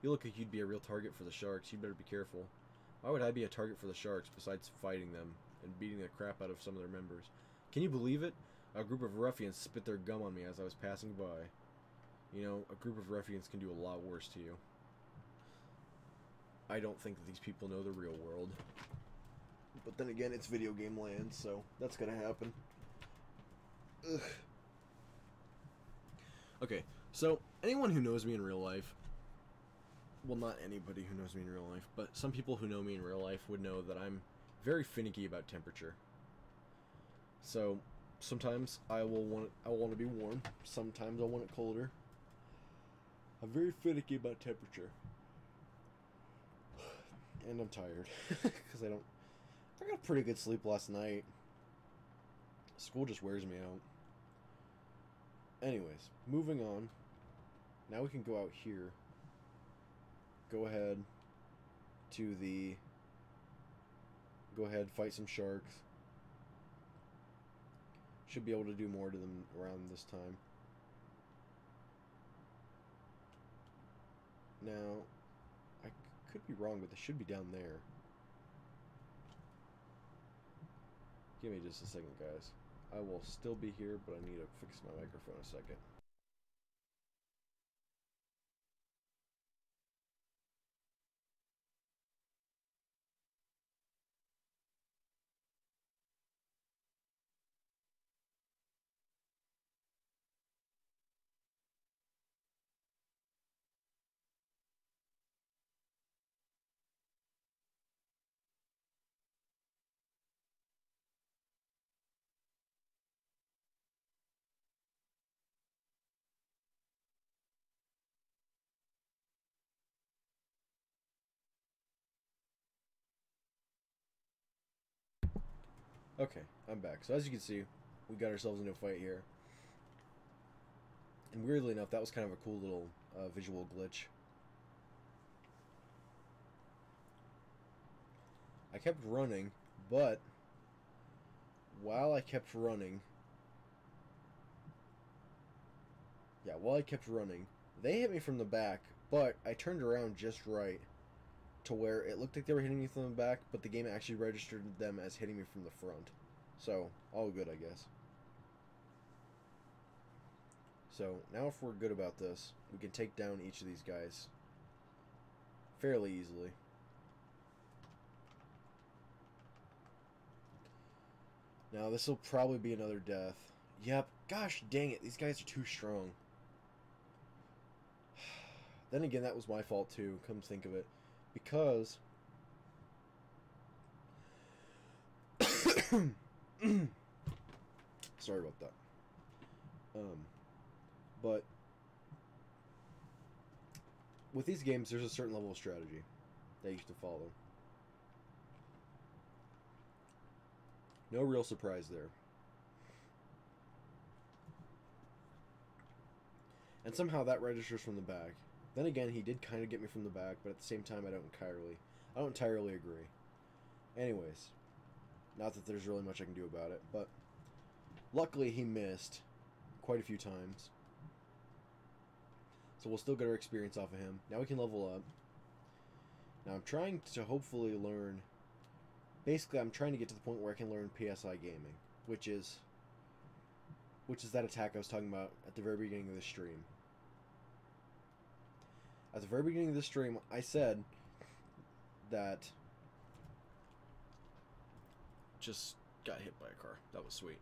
You look like you'd be a real target for the sharks. You better be careful. Why would I be a target for the sharks besides fighting them and beating the crap out of some of their members? Can you believe it? A group of ruffians spit their gum on me as I was passing by. You know, a group of ruffians can do a lot worse to you. I don't think that these people know the real world. But then again, it's video game land, so that's gonna happen. Ugh. Okay, so anyone who knows me in real life, well, not anybody who knows me in real life, but some people who know me in real life would know that I'm very finicky about temperature. So sometimes I want to be warm. Sometimes I want it colder. I'm very finicky about temperature, and I'm tired because I got pretty good sleep last night. School just wears me out. Anyways, moving on. Now we can go out here. Go ahead, fight some sharks. Should be able to do more to them around this time. Now, I could be wrong, but they should be down there. Give me just a second, guys. I will still be here, but I need to fix my microphone a second. Okay, I'm back. So as you can see, we got ourselves into a fight here. And weirdly enough, that was kind of a cool little visual glitch. I kept running, but while I kept running, they hit me from the back, but I turned around just right to where it looked like they were hitting me from the back, but the game actually registered them as hitting me from the front. So, all good, I guess. So, now if we're good about this, we can take down each of these guys fairly easily. Now, this will probably be another death. Yep, gosh dang it, these guys are too strong. Then again, that was my fault too, come to think of it. Because... Sorry about that. But... with these games, there's a certain level of strategy that you have to follow. No real surprise there. And somehow that registers from the back. Then again, he did kind of get me from the back, but at the same time, I don't entirely agree. Anyways, not that there's really much I can do about it, but luckily he missed quite a few times. So we'll still get our experience off of him. Now we can level up. Now I'm trying to hopefully learn... Basically, I'm trying to get to the point where I can learn PSI gaming, which is that attack I was talking about at the very beginning of the stream. At the very beginning of the stream, I said that just got hit by a car. That was sweet.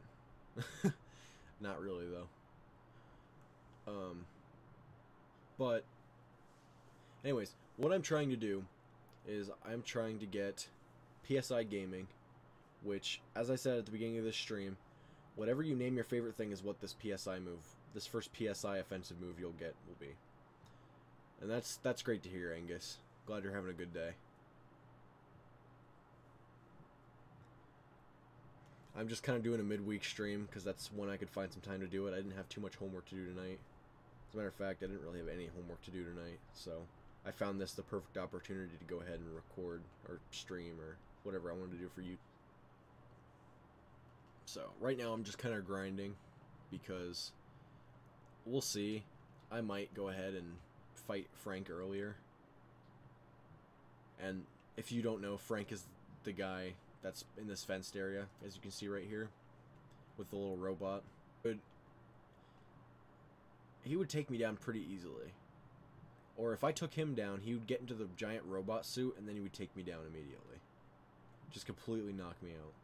Not really, though. But anyways, what I'm trying to do is I'm trying to get PSI Gaming, which, as I said at the beginning of this stream, whatever you name your favorite thing is what this this first PSI offensive move you'll get will be. And that's great to hear, Angus. Glad you're having a good day. I'm just kind of doing a midweek stream because that's when I could find some time to do it. I didn't have too much homework to do tonight. As a matter of fact, I didn't really have any homework to do tonight, so I found this the perfect opportunity to go ahead and record or stream or whatever I wanted to do for you. So right now I'm just kind of grinding because we'll see. I might go ahead and fight Frank earlier. And if you don't know, Frank is the guy that's in this fenced area, as you can see right here, with the little robot. He would take me down pretty easily. Or if I took him down, he would get into the giant robot suit, and then he would take me down immediately. Just completely knock me out.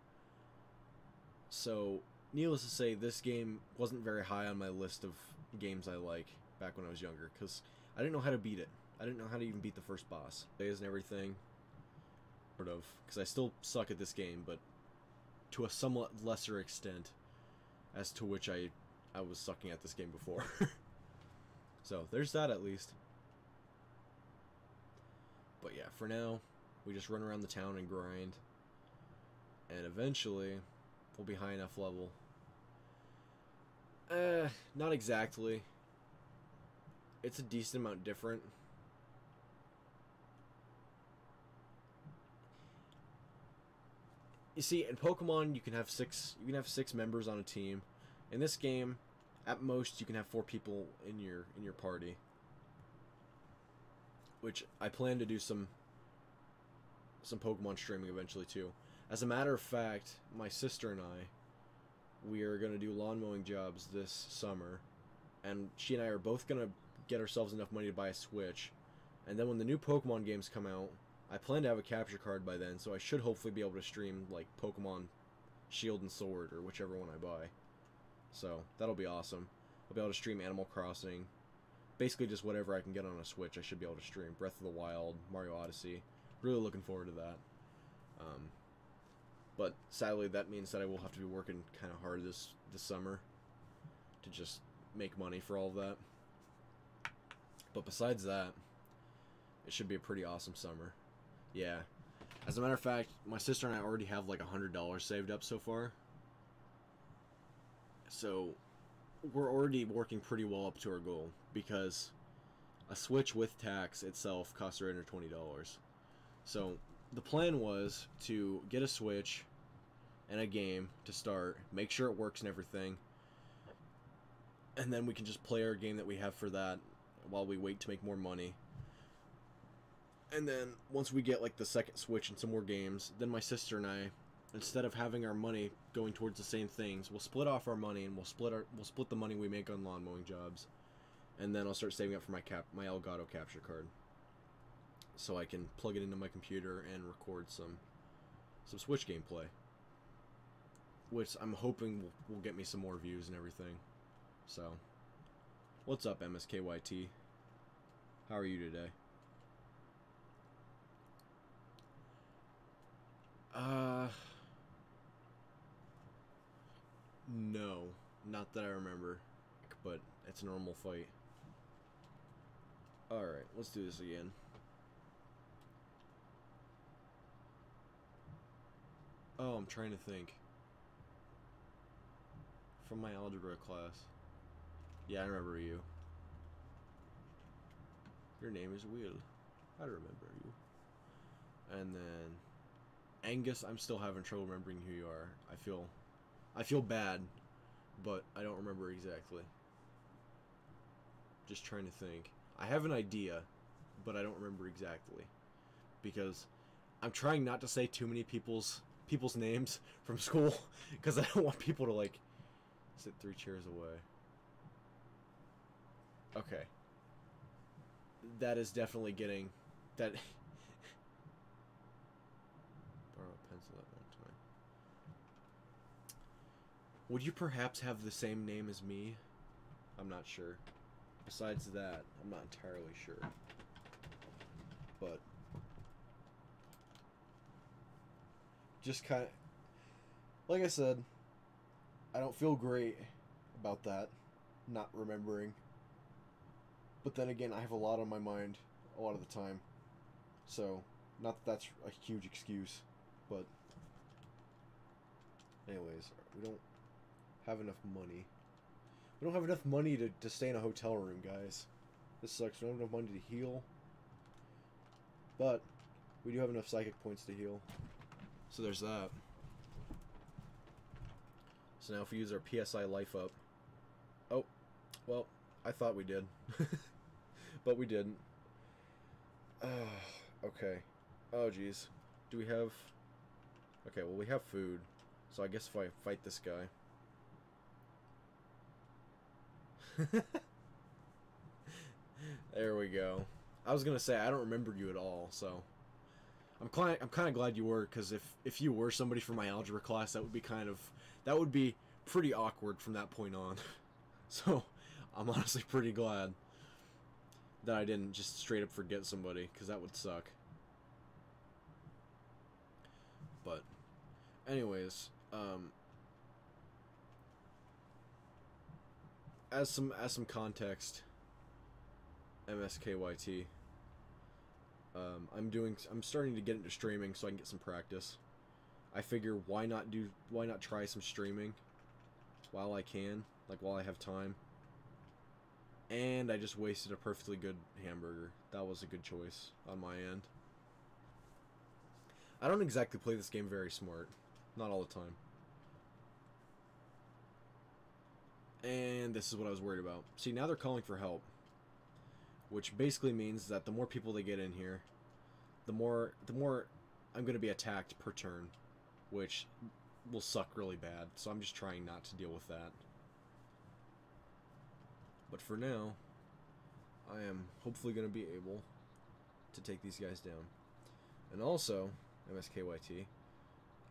So, needless to say, this game wasn't very high on my list of games I like back when I was younger, because I didn't know how to beat it. I didn't know how to even beat the first boss. Days and everything. Sort of, because I still suck at this game, but to a somewhat lesser extent as to which I was sucking at this game before. So, there's that at least. But yeah, for now, we just run around the town and grind. And eventually, we'll be high enough level. Not exactly. It's a decent amount different. You see, in Pokemon, you can have six members on a team. In this game, at most, you can have 4 people in your party. Which I plan to do some Pokemon streaming eventually too. As a matter of fact, my sister and we are gonna do lawn mowing jobs this summer, and she and I are both gonna get ourselves enough money to buy a Switch. And then when the new Pokemon games come out, I plan to have a capture card by then, so I should hopefully be able to stream like Pokemon Shield and Sword or whichever one I buy. So that'll be awesome. I'll be able to stream Animal Crossing. Basically just whatever I can get on a Switch I should be able to stream. Breath of the Wild, Mario Odyssey. Really looking forward to that. But sadly that means that I will have to be working kind of hard this summer to just make money for all of that. But besides that, it should be a pretty awesome summer. Yeah. As a matter of fact, my sister and I already have like $100 saved up so far. So we're already working pretty well up to our goal, because a Switch with tax itself costs right under $20. So the plan was to get a Switch and a game to start, make sure it works and everything, and then we can just play our game that we have for that while we wait to make more money. And then once we get like the second Switch and some more games, then my sister and I, instead of having our money going towards the same things, we'll split off our money and we'll split the money we make on lawn mowing jobs. And then I'll start saving up for my Elgato capture card, so I can plug it into my computer and record some Switch gameplay, which I'm hoping will get me some more views and everything. So, what's up, MSKYT? How are you today? No, not that I remember, but it's a normal fight. Alright, let's do this again. Oh, I'm trying to think. From my algebra class. Yeah, I remember you. Your name is Will. I remember you. And then Angus, I'm still having trouble remembering who you are. I feel bad, but I don't remember exactly. Just trying to think. I have an idea, but I don't remember exactly, because I'm trying not to say too many people's names from school, because I don't want people to like sit 3 chairs away. Okay. That is definitely getting that. Borrow a pencil at one time. Would you perhaps have the same name as me? I'm not sure. Besides that, I'm not entirely sure. But just kind of, like I said, I don't feel great about that, not remembering. But then again, I have a lot on my mind a lot of the time. So, not that that's a huge excuse, but anyways, we don't have enough money. We don't have enough money to stay in a hotel room, guys. This sucks. We don't have enough money to heal. But we do have enough psychic points to heal. So there's that. So now if we use our PSI life up. Oh, well, I thought we did. But we didn't. Okay. Oh, jeez. Do we have... Okay, well, we have food. So I guess if I fight this guy... There we go. I was gonna say, I don't remember you at all, so... I'm kind of glad you were, because if you were somebody from my algebra class, that would be that would be pretty awkward from that point on. So, I'm honestly pretty glad that I didn't just straight up forget somebody, because that would suck. But, anyways, as some context, MSKYT. I'm starting to get into streaming so I can get some practice. I figure why not try some streaming while I can, like while I have time. And I just wasted a perfectly good hamburger. That was a good choice on my end. I don't exactly play this game very smart. Not all the time. And this is what I was worried about. See, now they're calling for help. Which basically means that the more people they get in here, the more I'm going to be attacked per turn. Which will suck really bad. So I'm just trying not to deal with that. But for now, I am hopefully going to be able to take these guys down. And also, MSKYT,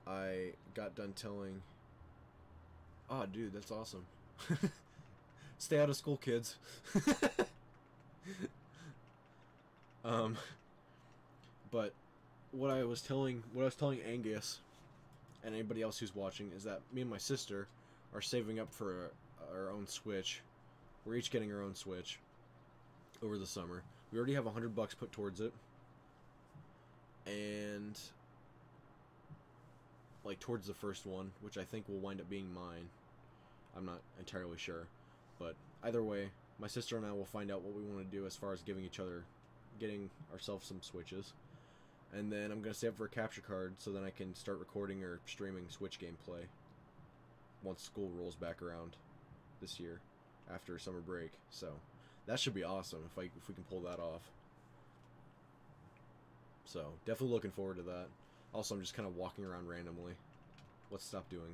I got done telling... Oh, dude, that's awesome. Stay out of school, kids. But what I was telling Angus and anybody else who's watching is that me and my sister are saving up for our own Switch. We're each getting our own Switch over the summer. We already have $100 put towards it, and like towards the first one, which I think will wind up being mine. I'm not entirely sure, but either way, my sister and I will find out what we want to do as far as getting ourselves some Switches. And then I'm going to save up for a capture card so then I can start recording or streaming Switch gameplay once school rolls back around this year after summer break. So that should be awesome if we can pull that off. So definitely looking forward to that. Also, I'm just kind of walking around randomly. Let's stop doing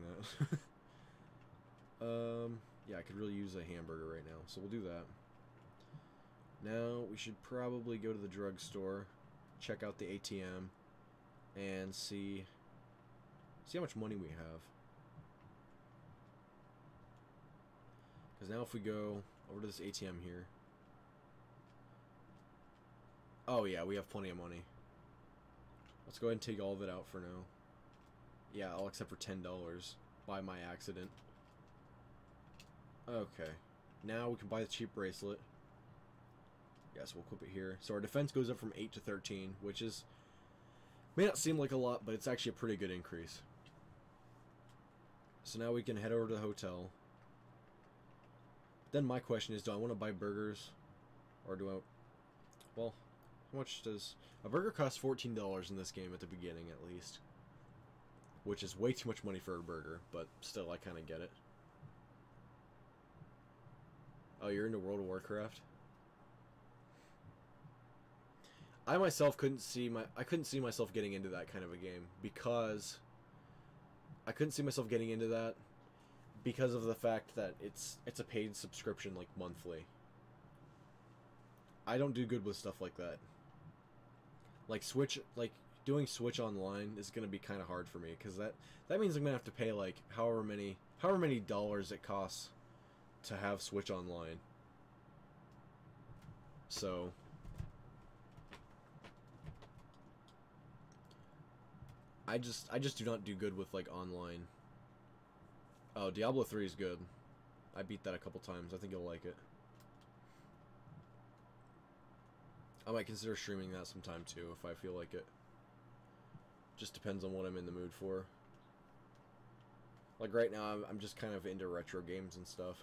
that. Yeah, I could really use a hamburger right now, so we'll do that. Now, we should probably go to the drugstore, check out the ATM, and see how much money we have. Because now if we go over to this ATM here... Oh yeah, we have plenty of money. Let's go ahead and take all of it out for now. Yeah, all except for $10 by my accident. Okay. Now we can buy the cheap bracelet. Yes, we'll equip it here. So our defense goes up from 8 to 13, which is... may not seem like a lot, but it's actually a pretty good increase. So now we can head over to the hotel. Then my question is, do I want to buy burgers? Or do I... Well, how much does... A burger costs $14 in this game at the beginning, at least. Which is way too much money for a burger, but still, I kind of get it. Oh, you're into World of Warcraft? I myself couldn't see myself getting into that kind of a game because I couldn't see myself getting into that because of the fact that it's a paid subscription, like monthly. I don't do good with stuff like that. Like doing Switch Online is gonna be kind of hard for me because that means I'm gonna have to pay like however many dollars it costs to have Switch Online. So I just do not do good with like online. Oh, Diablo 3 is good. I beat that a couple times. I think you'll like it. I might consider streaming that sometime too if I feel like it. Just depends on what I'm in the mood for. Like right now, I'm just kind of into retro games and stuff.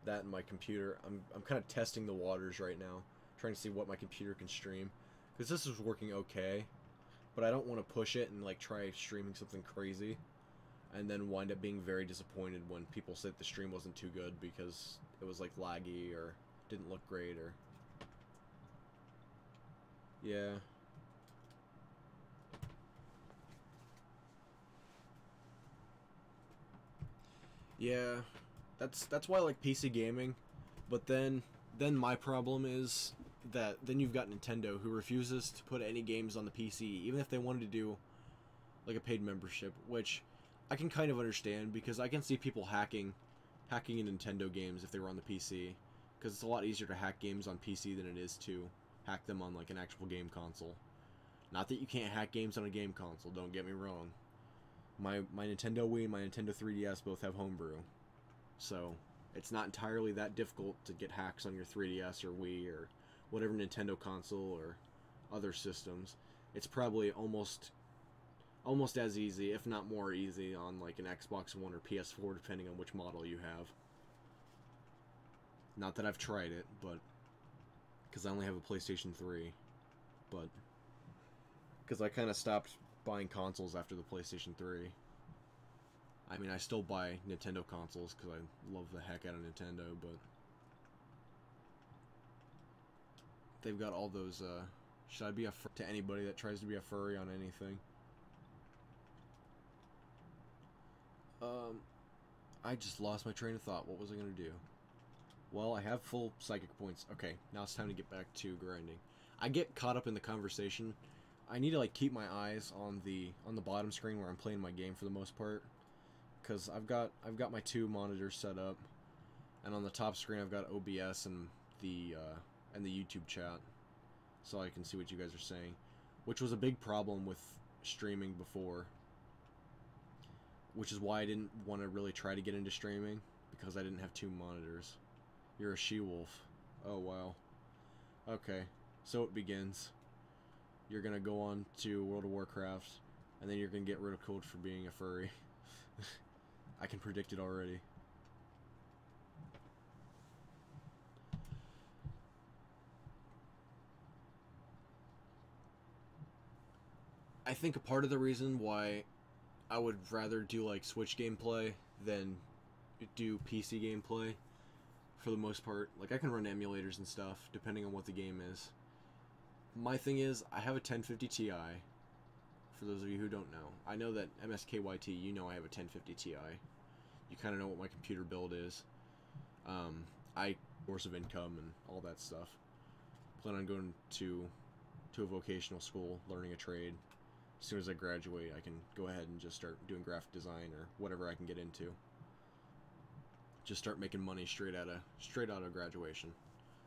That and my computer. I'm kind of testing the waters right now, trying to see what my computer can stream, because this is working okay, but I don't want to push it and like try streaming something crazy, and then wind up being very disappointed when people said the stream wasn't too good because it was like laggy or didn't look great or yeah. Yeah, that's why I like PC gaming, but then my problem is that then you've got Nintendo who refuses to put any games on the PC, even if they wanted to do like a paid membership, which I can kind of understand because I can see people hacking in Nintendo games if they were on the PC, because it's a lot easier to hack games on PC than it is to hack them on like an actual game console. Not that you can't hack games on a game console, don't get me wrong. My Nintendo Wii and my Nintendo 3DS both have homebrew, so it's not entirely that difficult to get hacks on your 3DS or Wii or whatever Nintendo console or other systems. It's probably almost as easy, if not more easy, on like an Xbox One or PS4, depending on which model you have. Not that I've tried it, but because I only have a PlayStation 3, but because I kind of stopped buying consoles after the PlayStation 3. I mean, I still buy Nintendo consoles because I love the heck out of Nintendo, but they've got all those, should I be a to anybody that tries to be a furry on anything? I just lost my train of thought. What was I going to do? Well, I have full psychic points. Okay, now it's time to get back to grinding. I get caught up in the conversation. I need to like keep my eyes on the bottom screen where I'm playing my game for the most part, because I've got my two monitors set up, and on the top screen I've got OBS and the YouTube chat, so I can see what you guys are saying, which was a big problem with streaming before, which is why I didn't want to really try to get into streaming, because I didn't have two monitors. You're a she-wolf. Oh wow. Okay, so it begins. You're gonna go on to World of Warcraft, and then you're gonna get ridiculed for being a furry. I can predict it already. I think a part of the reason why I would rather do like Switch gameplay than do PC gameplay, for the most part, like I can run emulators and stuff depending on what the game is. My thing is, I have a 1050 Ti. For those of you who don't know, I know that MSKYT, you know I have a 1050 Ti. You kind of know what my computer build is. Source of income and all that stuff. Plan on going to a vocational school, learning a trade. As soon as I graduate, I can go ahead and just start doing graphic design or whatever I can get into. Just start making money straight out of graduation.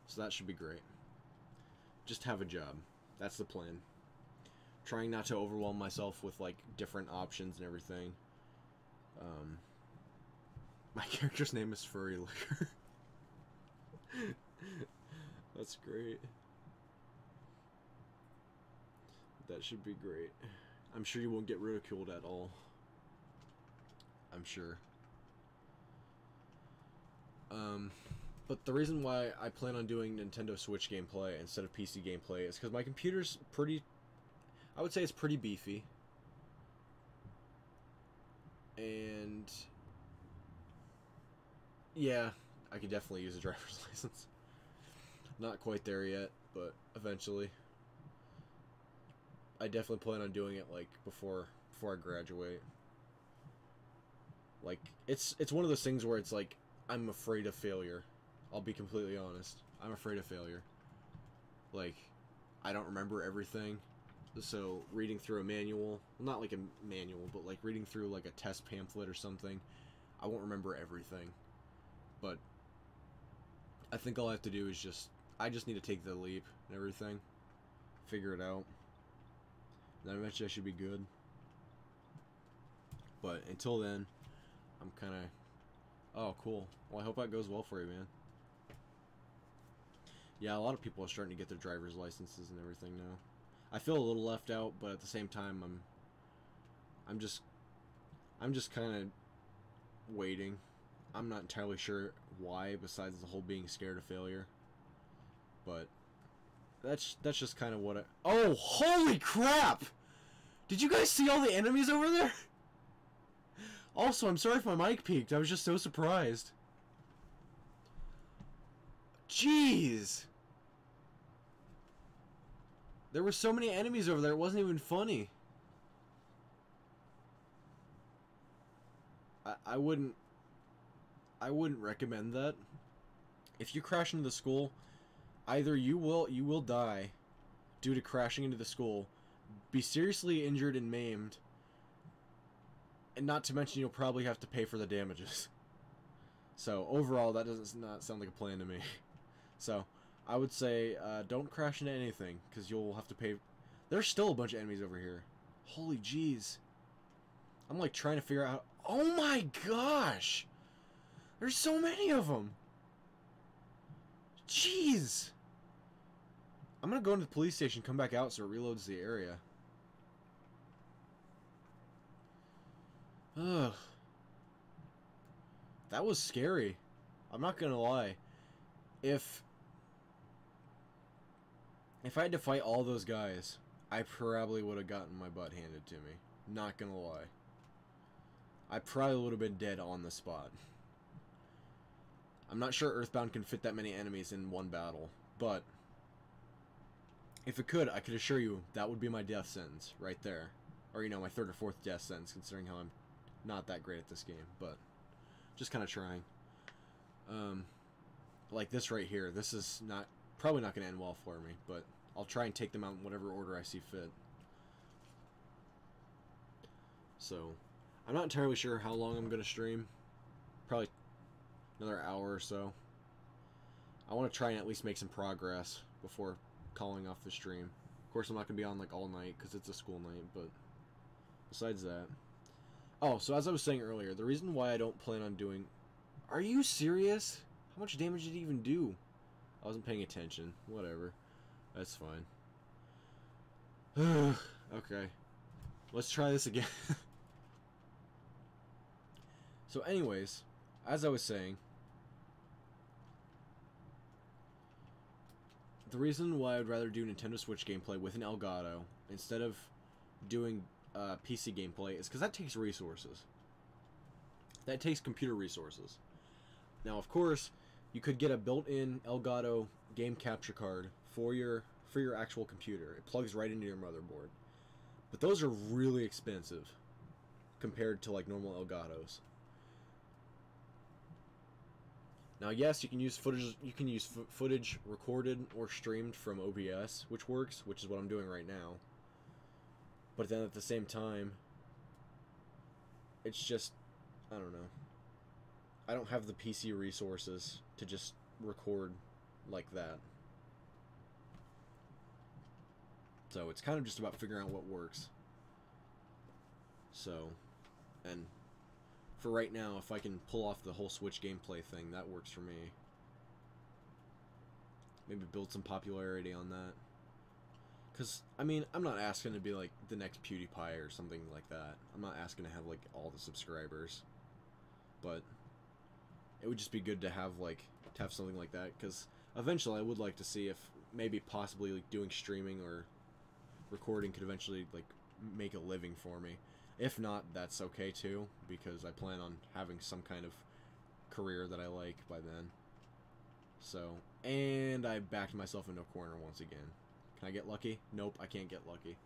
So that should be great. Just have a job. That's the plan. Trying not to overwhelm myself with like different options and everything. My character's name is Furry Liquor. That's great. That should be great. I'm sure you won't get ridiculed at all. I'm sure. But the reason why I plan on doing Nintendo Switch gameplay instead of PC gameplay is because my computer's pretty... I would say it's pretty beefy. And... yeah, I could definitely use a driver's license. Not quite there yet, but eventually. I definitely plan on doing it like before I graduate. Like it's one of those things where it's like I'm afraid of failure. I'll be completely honest. I'm afraid of failure. Like I don't remember everything. So reading through a manual, not like a manual, but like reading through like a test pamphlet or something, I won't remember everything. But I think all I have to do is I just need to take the leap and everything. Figure it out. Then eventually I should be good. But until then, I'm kind of... Oh, cool. Well, I hope that goes well for you, man. Yeah, a lot of people are starting to get their driver's licenses and everything now. I feel a little left out, but at the same time, I'm just kind of waiting. I'm not entirely sure why, besides the whole being scared of failure. But that's just kind of what I... Oh, holy crap! Did you guys see all the enemies over there? Also, I'm sorry if my mic peaked. I was just so surprised. Jeez! There were so many enemies over there, it wasn't even funny. I wouldn't recommend that. If you crash into the school, either you will die due to crashing into the school, be seriously injured and maimed, and not to mention you'll probably have to pay for the damages. So overall, that does not sound like a plan to me. So I would say don't crash into anything, because you'll have to pay. There's still a bunch of enemies over here. Holy jeez. I'm like trying to figure out. Oh my gosh! There's so many of them! Jeez! I'm gonna go into the police station, come back out so it reloads the area. Ugh. That was scary. I'm not gonna lie. If I had to fight all those guys, I probably would have gotten my butt handed to me. Not gonna lie. I probably would have been dead on the spot. I'm not sure EarthBound can fit that many enemies in one battle, but if it could, I could assure you that would be my death sentence right there. Or, you know, my third or fourth death sentence, considering how I'm not that great at this game, but just kind of trying. Like this right here, this is probably not going to end well for me, but I'll try and take them out in whatever order I see fit. So, I'm not entirely sure how long I'm going to stream. Probably another hour or so. I want to try and at least make some progress before calling off the stream. Of course, I'm not going to be on like all night because it's a school night, but besides that. Oh, so as I was saying earlier, the reason why I don't plan on doing... Are you serious? How much damage did it even do? I wasn't paying attention. Whatever. That's fine. Okay. Let's try this again. So anyways, as I was saying, the reason why I'd rather do Nintendo Switch gameplay with an Elgato instead of doing PC gameplay is because that takes resources. That takes computer resources. Now, of course, you could get a built-in Elgato game capture card for your actual computer. It plugs right into your motherboard. But those are really expensive compared to like normal Elgatos. Now, yes, you can use footage. You can use footage recorded or streamed from OBS, which works, which is what I'm doing right now. But then at the same time, it's just, I don't know. I don't have the PC resources to just record like that. So it's kind of just about figuring out what works. So, and for right now, if I can pull off the whole Switch gameplay thing, that works for me. Maybe build some popularity on that. Because, I mean, I'm not asking to be like the next PewDiePie or something like that. I'm not asking to have like all the subscribers. But it would just be good to have something like that. Because eventually I would like to see if maybe possibly like doing streaming or recording could eventually like make a living for me. If not, that's okay too, because I plan on having some kind of career that I like by then. So, and I backed myself into a corner once again. Can I get lucky? Nope, I can't get lucky.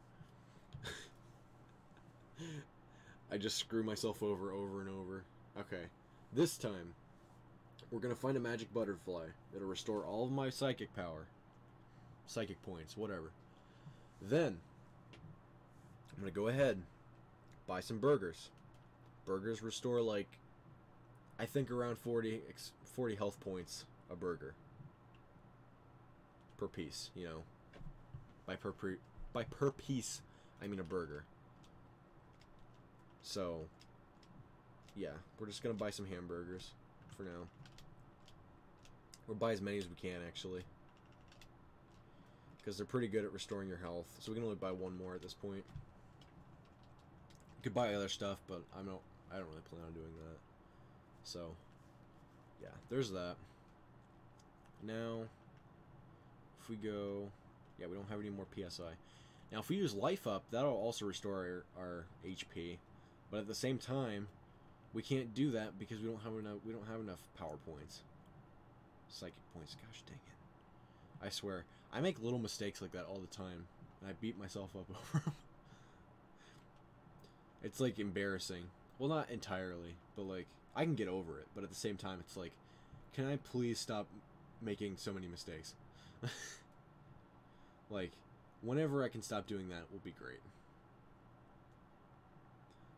I just screw myself over and over. Okay, this time, we're gonna find a magic butterfly that'll restore all of my psychic power. Psychic points, whatever. Then, I'm gonna go ahead, buy some burgers. Burgers restore like, I think around 40 health points a burger. Per piece, you know. By per piece, I mean a burger. So, yeah, we're just gonna buy some hamburgers for now. Or buy as many as we can, actually. Because they're pretty good at restoring your health. So we can only buy one more at this point. We could buy other stuff, but I don't really plan on doing that. So, yeah, there's that. Now, if we go... Yeah, we don't have any more PSI. Now, if we use Life Up, that'll also restore our HP. But at the same time, we can't do that because we don't have enough power points. Psychic points, gosh dang it. I swear, I make little mistakes like that all the time, and I beat myself up over them. It's like embarrassing. Well, not entirely, but like, I can get over it, but at the same time, it's like, can I please stop making so many mistakes? Like, whenever I can stop doing that will be great.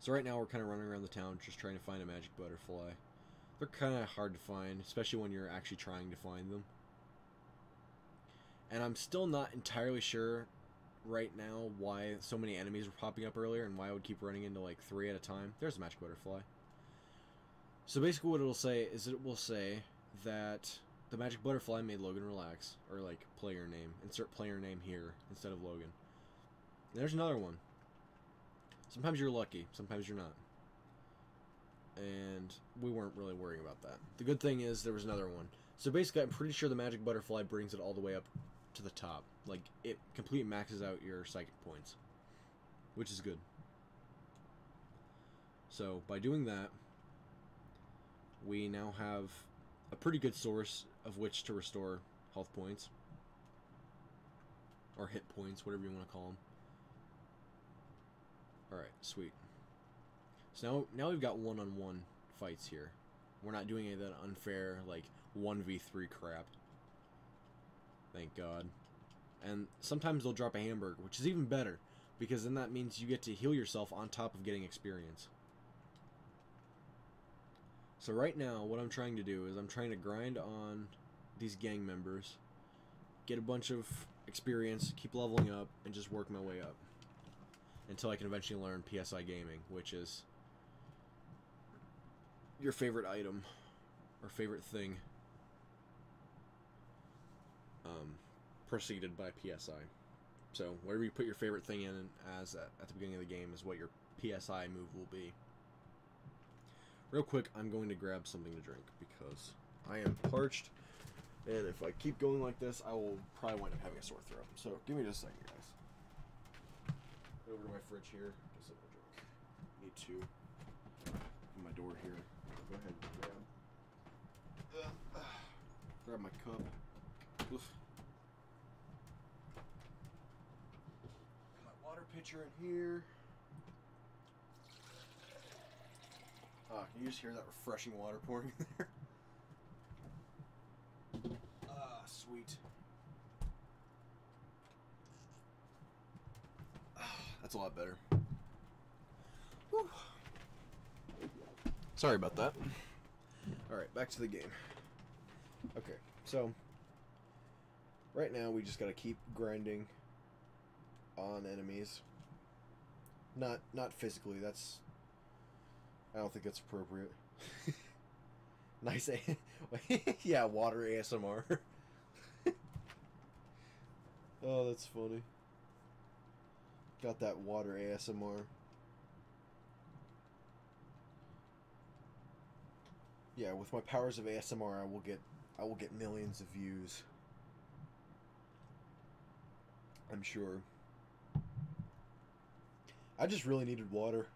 So right now we're kind of running around the town just trying to find a magic butterfly. They're kind of hard to find, especially when you're actually trying to find them. And I'm still not entirely sure right now why so many enemies were popping up earlier and why I would keep running into like 3 at a time. There's a magic butterfly. So basically what it'll say is it will say that the magic butterfly made Logan relax, or like player name. Insert player name here instead of Logan. And there's another one. Sometimes you're lucky, sometimes you're not. And we weren't really worrying about that. The good thing is there was another one. So basically I'm pretty sure the magic butterfly brings it all the way up to the top. Like, it completely maxes out your psychic points, which is good. So by doing that, we now have a pretty good source of which to restore health points, or hit points, whatever you want to call them. Alright, sweet. So now we've got one-on-one fights here. We're not doing any of that unfair, like, 1v3 crap. Thank God. And sometimes they'll drop a hamburger, which is even better, because then that means you get to heal yourself on top of getting experience. So right now, what I'm trying to do is I'm trying to grind on these gang members, get a bunch of experience, keep leveling up, and just work my way up. Until I can eventually learn PSI Gaming, which is your favorite item, or favorite thing, preceded by PSI. So, whatever you put your favorite thing in as at the beginning of the game is what your PSI move will be. Real quick, I'm going to grab something to drink, because I am parched, and if I keep going like this, I will probably wind up having a sore throat. So, give me just a second, guys. Over to my fridge here, get something to drink. Need to open my door here. Go ahead and grab my cup. Oof. Got my water pitcher in here. Can you just hear that refreshing water pouring in there? Sweet. That's a lot better. Whew. Sorry about that. Alright, back to the game. Okay, so right now we just gotta keep grinding on enemies. Not physically, that's... I don't think that's appropriate. Nice yeah, water ASMR. Oh, that's funny. Got that water ASMR. Yeah, with my powers of ASMR, I will get millions of views. I'm sure. I just really needed water.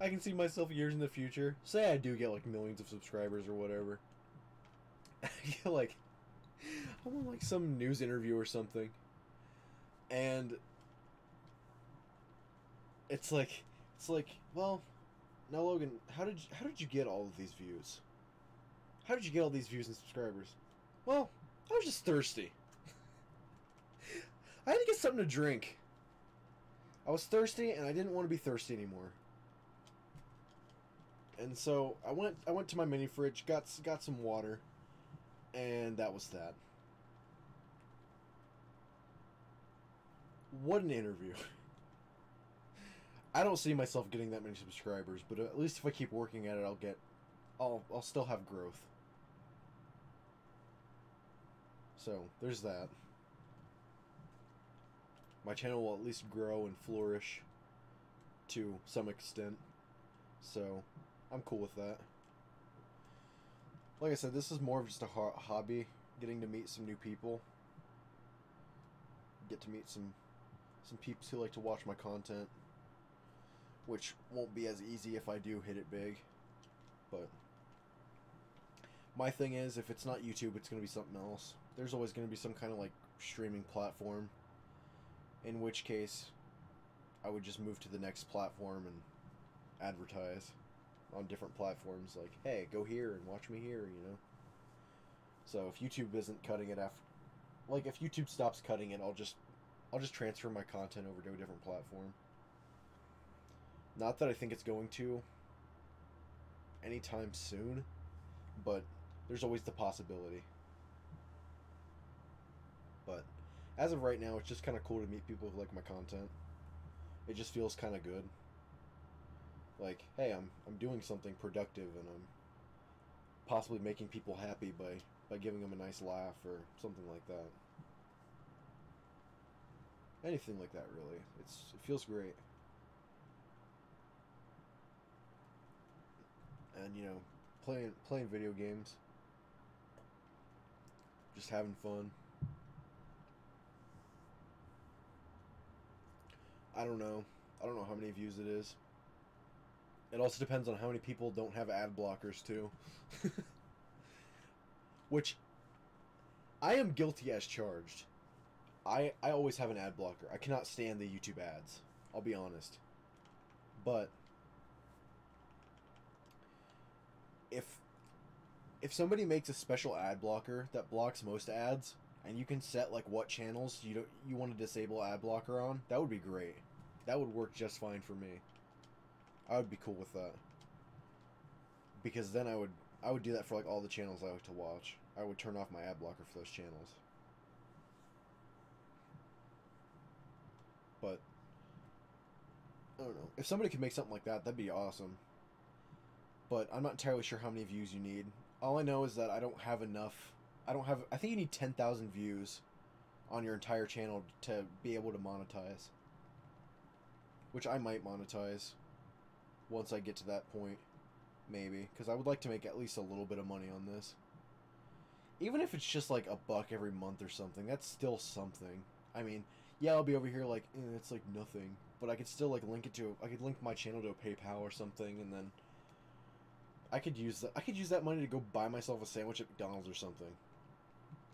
I can see myself years in the future. Say I do get like millions of subscribers or whatever. I get like, I'm on like some news interview or something, and it's like, well, now Logan, how did you get all of these views? How did you get all these views and subscribers? Well, I was just thirsty. I had to get something to drink. I was thirsty and I didn't want to be thirsty anymore. And so I went to my mini fridge, got some water, and that was that. What an interview. I don't see myself getting that many subscribers, but at least if I keep working at it, I'll still have growth. So, there's that. My channel will at least grow and flourish to some extent. So, I'm cool with that. Like I said, this is more of just a hobby, getting to meet some new people. Get to meet some peeps who like to watch my content, which won't be as easy if I do hit it big. But my thing is, if it's not YouTube, it's going to be something else. There's always going to be some kind of like streaming platform, in which case I would just move to the next platform and advertise on different platforms, like, hey, go here and watch me here, you know. So if YouTube isn't cutting it after, like, if YouTube stops cutting it, I'll just transfer my content over to a different platform. Not that I think it's going to anytime soon, but there's always the possibility. But as of right now, it's just kind of cool to meet people who like my content. It just feels kind of good. Like, hey, I'm doing something productive, and I'm possibly making people happy by giving them a nice laugh or something like that. Anything like that, really. It feels great. And, you know, playing video games, just having fun. I don't know how many views it is. It also depends on how many people don't have ad blockers too. Which I am guilty as charged. I always have an ad blocker. I cannot stand the YouTube ads. I'll be honest. But if somebody makes a special ad blocker that blocks most ads, and you can set like what channels you want to disable ad blocker on, that would be great. That would work just fine for me. I would be cool with that. Because then I would do that for like all the channels I like to watch. I would turn off my ad blocker for those channels. But I don't know. If somebody could make something like that, that'd be awesome. But I'm not entirely sure how many views you need. All I know is that I don't have enough. I think you need 10,000 views on your entire channel to be able to monetize. Which I might monetize once I get to that point, maybe, because I would like to make at least a little bit of money on this. Even if it's just like $1 every month or something, that's still something. I mean, yeah, I'll be over here like, it's like nothing, but I could still like I could link my channel to a PayPal or something, and then I could use that money to go buy myself a sandwich at McDonald's or something.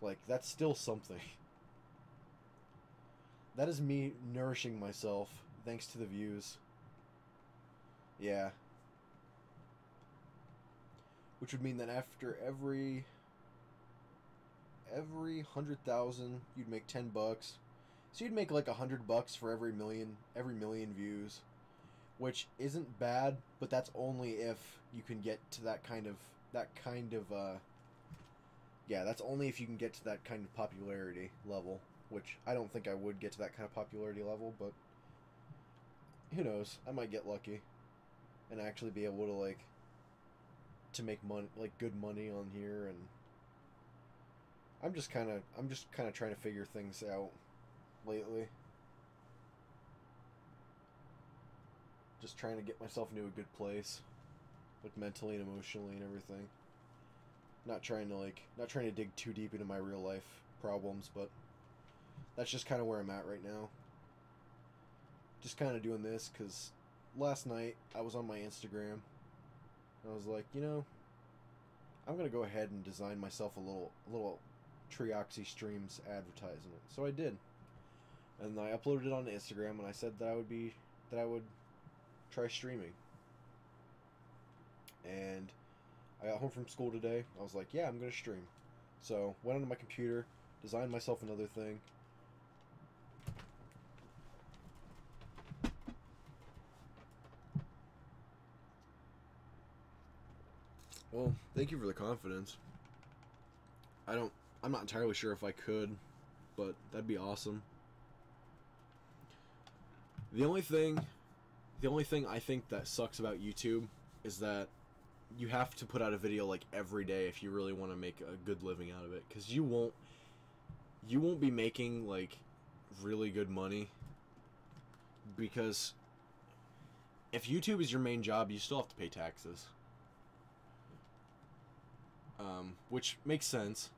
Like, that's still something. That is me nourishing myself thanks to the views. Yeah. Which would mean that after every 100,000, you'd make $10. So you'd make like $100 for every million views, which isn't bad, but that's only if you can get to that kind of yeah, that's only if you can get to that kind of popularity level, which I don't think I would get to that kind of popularity level, but who knows? I might get lucky and actually be able to like make money, like good money on here, and I'm just kind of trying to figure things out lately. Just trying to get myself into a good place, like mentally and emotionally and everything. Not trying to dig too deep into my real life problems, but that's just kind of where I'm at right now. Just kind of doing this because last night I was on my Instagram and I was like, you know, I'm gonna go ahead and design myself a little Trioxy Streams advertisement. So I did, and I uploaded it on Instagram, and I said that I would try streaming. And I got home from school today. I was like, yeah, I'm gonna stream. So went onto my computer, designed myself another thing. Well, thank you for the confidence. I'm not entirely sure if I could, but that'd be awesome. The only thing The only thing I think that sucks about YouTube is that you have to put out a video like every day if you really want to make a good living out of it, because you won't be making like really good money, because if YouTube is your main job, you still have to pay taxes, which makes sense.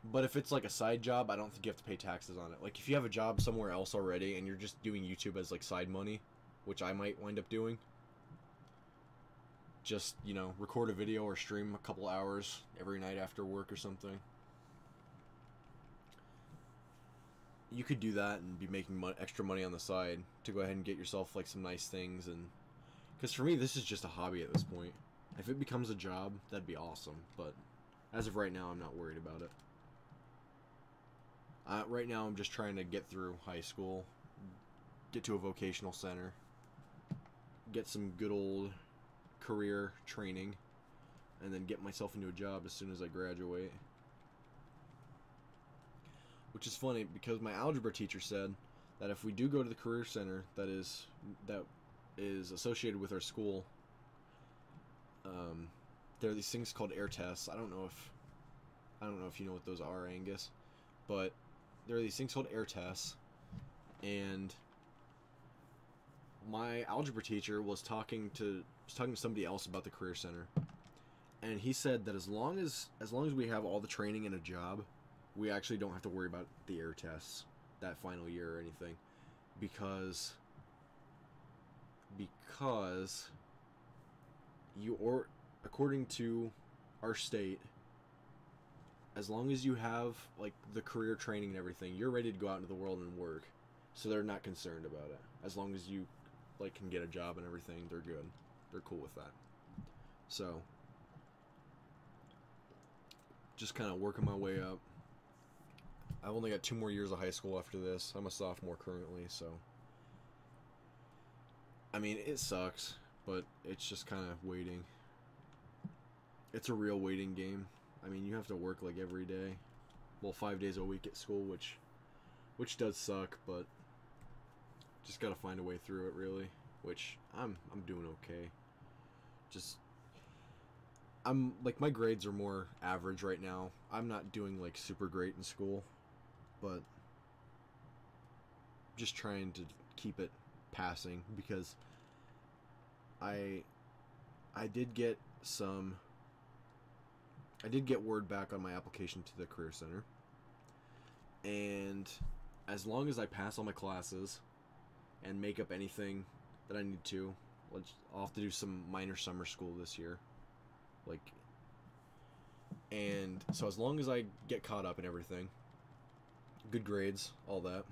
But if it's like a side job, I don't think you have to pay taxes on it. Like if you have a job somewhere else already and you're just doing YouTube as like side money, which I might wind up doing, just, you know, record a video or stream a couple hours every night after work or something. You could do that and be making extra money on the side to go ahead and get yourself like some nice things. And because for me, this is just a hobby at this point. If it becomes a job, that'd be awesome. But as of right now, I'm not worried about it. Right now, I'm just trying to get through high school, get to a vocational center, get some good old career training, and then get myself into a job as soon as I graduate. Which is funny because my algebra teacher said that if we do go to the career center that is associated with our school, there are these things called air tests. I don't know if you know what those are, Angus, but there are these things called air tests, and my algebra teacher was talking to somebody else about the career center, and he said that as long as we have all the training in a job, we actually don't have to worry about the air tests that final year or anything, because according to our state, as long as you have like the career training and everything, you're ready to go out into the world and work. So they're not concerned about it. As long as you like can get a job and everything, they're good. They're cool with that. So just kind of working my way up. I've only got 2 more years of high school after this. I'm a sophomore currently, so I mean, it sucks, but it's just kind of waiting. It's a real waiting game. I mean, you have to work like every day. Well, 5 days a week at school, which does suck, but just gotta find a way through it, really. Which I'm doing okay. Just I'm like, my grades are more average right now. I'm not doing like super great in school, but just trying to keep it passing, because I did get word back on my application to the career center, and as long as I pass all my classes and make up anything that I need to, I'll have to do some minor summer school this year, and so as long as I get caught up in everything, good grades, all that,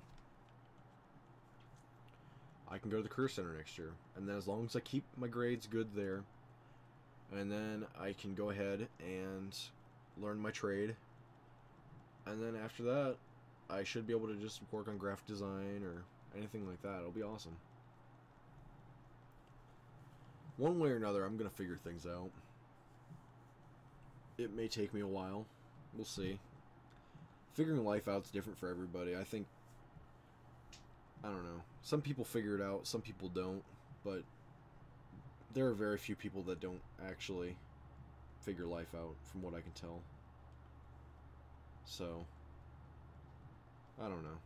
I can go to the career center next year. And then as long as I keep my grades good there, and then I can go ahead and learn my trade, and then after that I should be able to just work on graphic design or anything like that. It'll be awesome. One way or another, I'm gonna figure things out. It may take me a while. We'll see. Figuring life out's different for everybody. I think, I don't know. Some people figure it out, some people don't, but there are very few people that don't actually figure life out, from what I can tell. So, I don't know.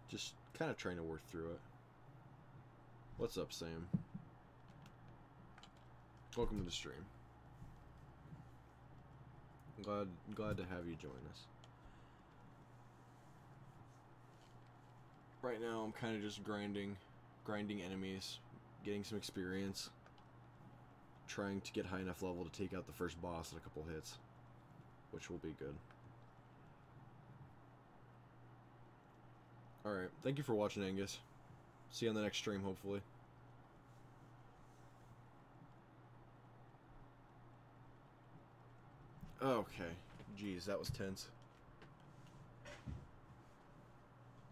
Just kind of trying to work through it. What's up, Sam? Welcome to the stream. I'm glad to have you join us. Right now, I'm kind of just grinding enemies, getting some experience, trying to get high enough level to take out the first boss in a couple hits, which will be good. Alright, thank you for watching, Angus. See you on the next stream, hopefully. Okay, jeez, that was tense.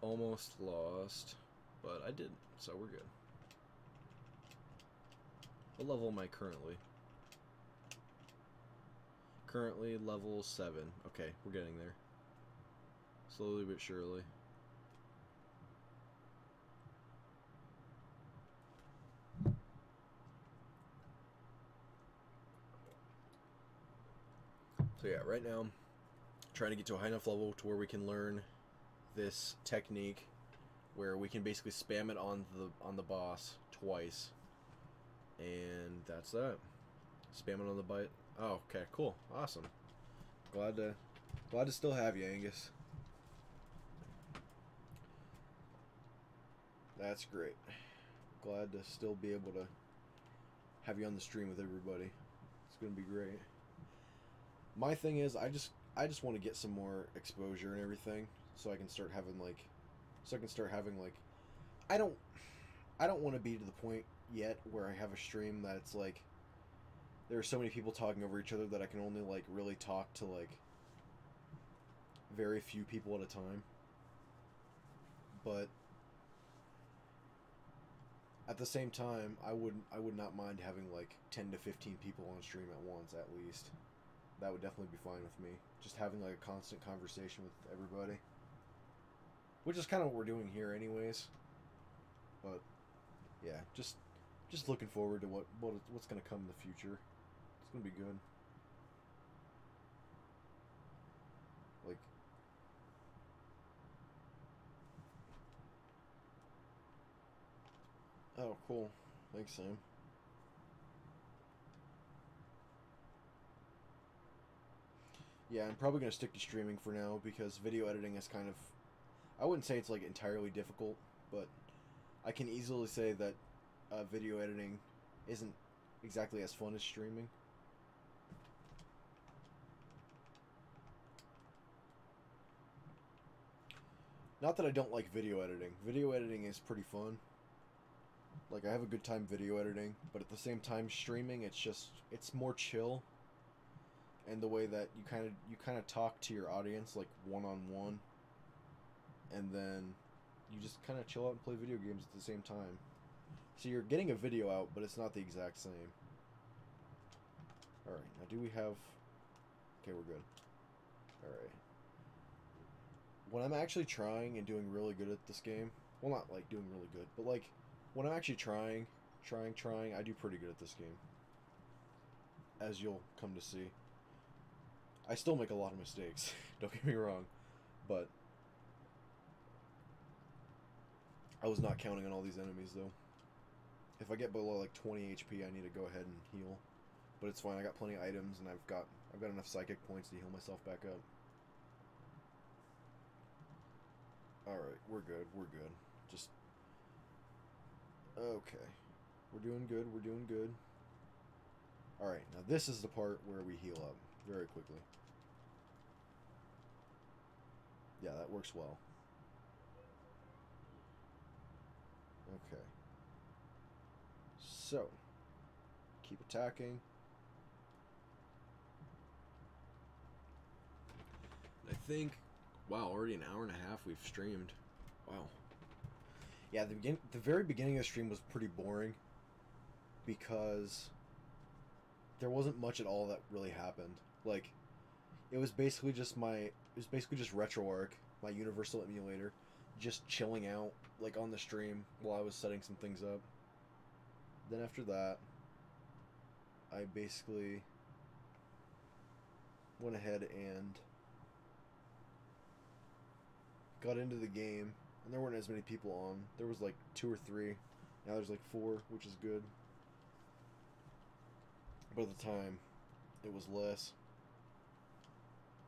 Almost lost, but I didn't, so we're good. What level am I currently? Currently level 7. Okay, we're getting there. Slowly but surely. So yeah, right now, trying to get to a high enough level to where we can learn this technique where we can basically spam it on the boss twice, and that's that. Spam it on the bite. Oh, okay, cool, awesome. Glad to still have you, Angus. That's great. Glad to still be able to have you on the stream with everybody. It's gonna be great. My thing is, I just want to get some more exposure and everything, so I can start having like, I don't want to be to the point yet where I have a stream that it's like there are so many people talking over each other that I can only like really talk to like very few people at a time. But at the same time, I would not mind having like 10 to 15 people on stream at once at least. That would definitely be fine with me. Just having like a constant conversation with everybody. Which is kind of what we're doing here anyways. But yeah, just looking forward to what's going to come in the future. It's going to be good. Like oh, cool. Thanks, Sam. Yeah, I'm probably going to stick to streaming for now because video editing is kind of, I wouldn't say it's like entirely difficult, but I can easily say that video editing isn't exactly as fun as streaming. Not that I don't like video editing. Video editing is pretty fun. Like, I have a good time video editing, but at the same time, streaming, it's more chill. And the way that you kind of talk to your audience like one-on-one, and then you just kind of chill out and play video games at the same time. So you're getting a video out, but it's not the exact same. Alright, now do we have... Okay, we're good. Alright. When I'm actually trying and doing really good at this game, well, not like doing really good, but like when I'm actually trying, I do pretty good at this game. As you'll come to see. I still make a lot of mistakes, don't get me wrong, but I was not counting on all these enemies though. If I get below like 20 HP, I need to go ahead and heal, but it's fine. I got plenty of items, and I've got enough psychic points to heal myself back up. Alright, we're good, just... Okay. We're doing good. Alright, now this is the part where we heal up very quickly. Yeah, that works well. Okay. So, keep attacking. I think, wow, already an hour and a half we've streamed. Wow. Yeah, the very beginning of the stream was pretty boring because there wasn't much at all that really happened. Like, it was basically just RetroArch, my universal emulator, just chilling out like on the stream while I was setting some things up. Then after that, I basically went ahead and got into the game, and there weren't as many people on. There was like 2 or 3. Now there's like 4, which is good. But at the time, it was less.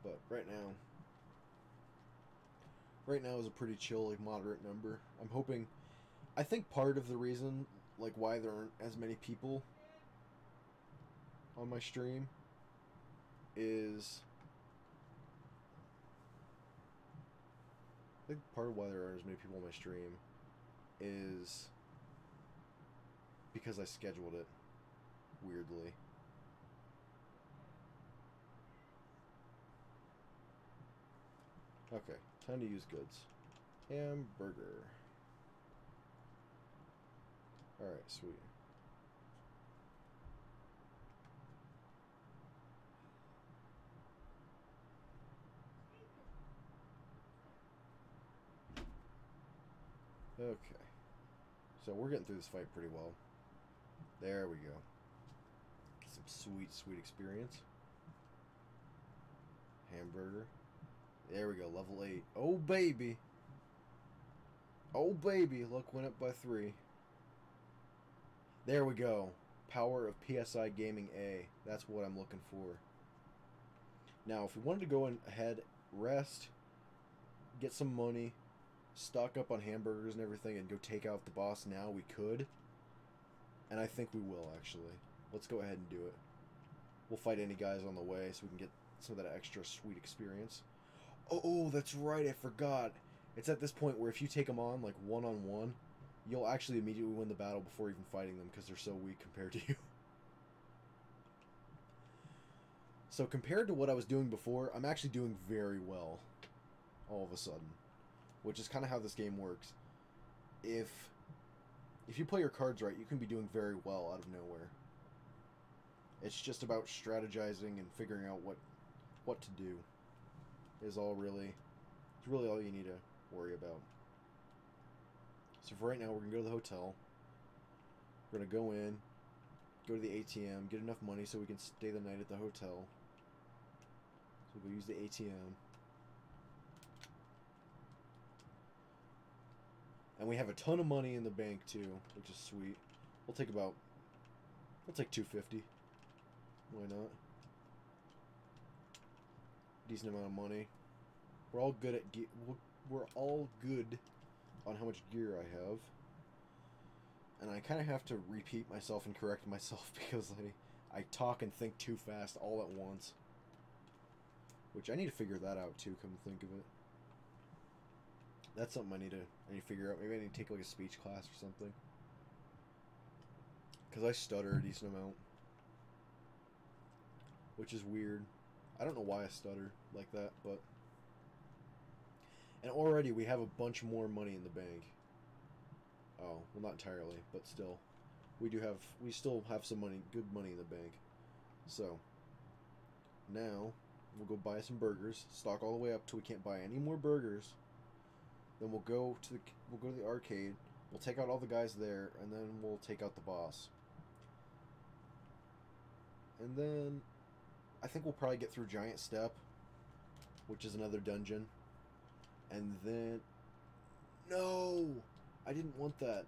But right now is a pretty chill, like moderate number. I'm hoping, I think part of the reason like why there aren't as many people on my stream is, I think part of why there aren't as many people on my stream is because I scheduled it weirdly. Okay, time to use goods. Hamburger. Alright, sweet. Okay. So we're getting through this fight pretty well. There we go. Some sweet, sweet experience. Hamburger. There we go, level 8. Oh, baby. Oh, baby. Look, went up by 3. There we go. Power of PSI Gaming A. That's what I'm looking for. Now, if we wanted to go ahead, rest, get some money, stock up on hamburgers and everything, and go take out the boss now, we could. And I think we will, actually. Let's go ahead and do it. We'll fight any guys on the way so we can get some of that extra sweet experience. Oh, that's right, I forgot. It's at this point where if you take them on, like, one-on-one, you'll actually immediately win the battle before even fighting them because they're so weak compared to you. So compared to what I was doing before, I'm actually doing very well all of a sudden, which is kind of how this game works. If you play your cards right, you can be doing very well out of nowhere. It's just about strategizing and figuring out what to do is all really, it's really all you need to worry about. So for right now, we're going to go to the hotel. We're going to go in, go to the ATM, get enough money so we can stay the night at the hotel. So we'll use the ATM. And we have a ton of money in the bank too, which is sweet. We'll take $250. Why not? Decent amount of money. We're all good at we're all good on how much gear I have. And I kind of have to repeat myself and correct myself because I talk and think too fast all at once. Which I need to figure that out too, come to think of it. That's something I need to figure out. Maybe I need to take like a speech class or something. Because I stutter a decent amount. Which is weird. I don't know why I stutter like that, but... And already we have a bunch more money in the bank. Oh, well not entirely, but still. We still have some money, good money in the bank. So, now, we'll go buy some burgers, stock all the way up till we can't buy any more burgers. Then we'll go to the arcade, we'll take out all the guys there, and then we'll take out the boss. And then, I think we'll probably get through Giant Step, which is another dungeon. And then... No! I didn't want that.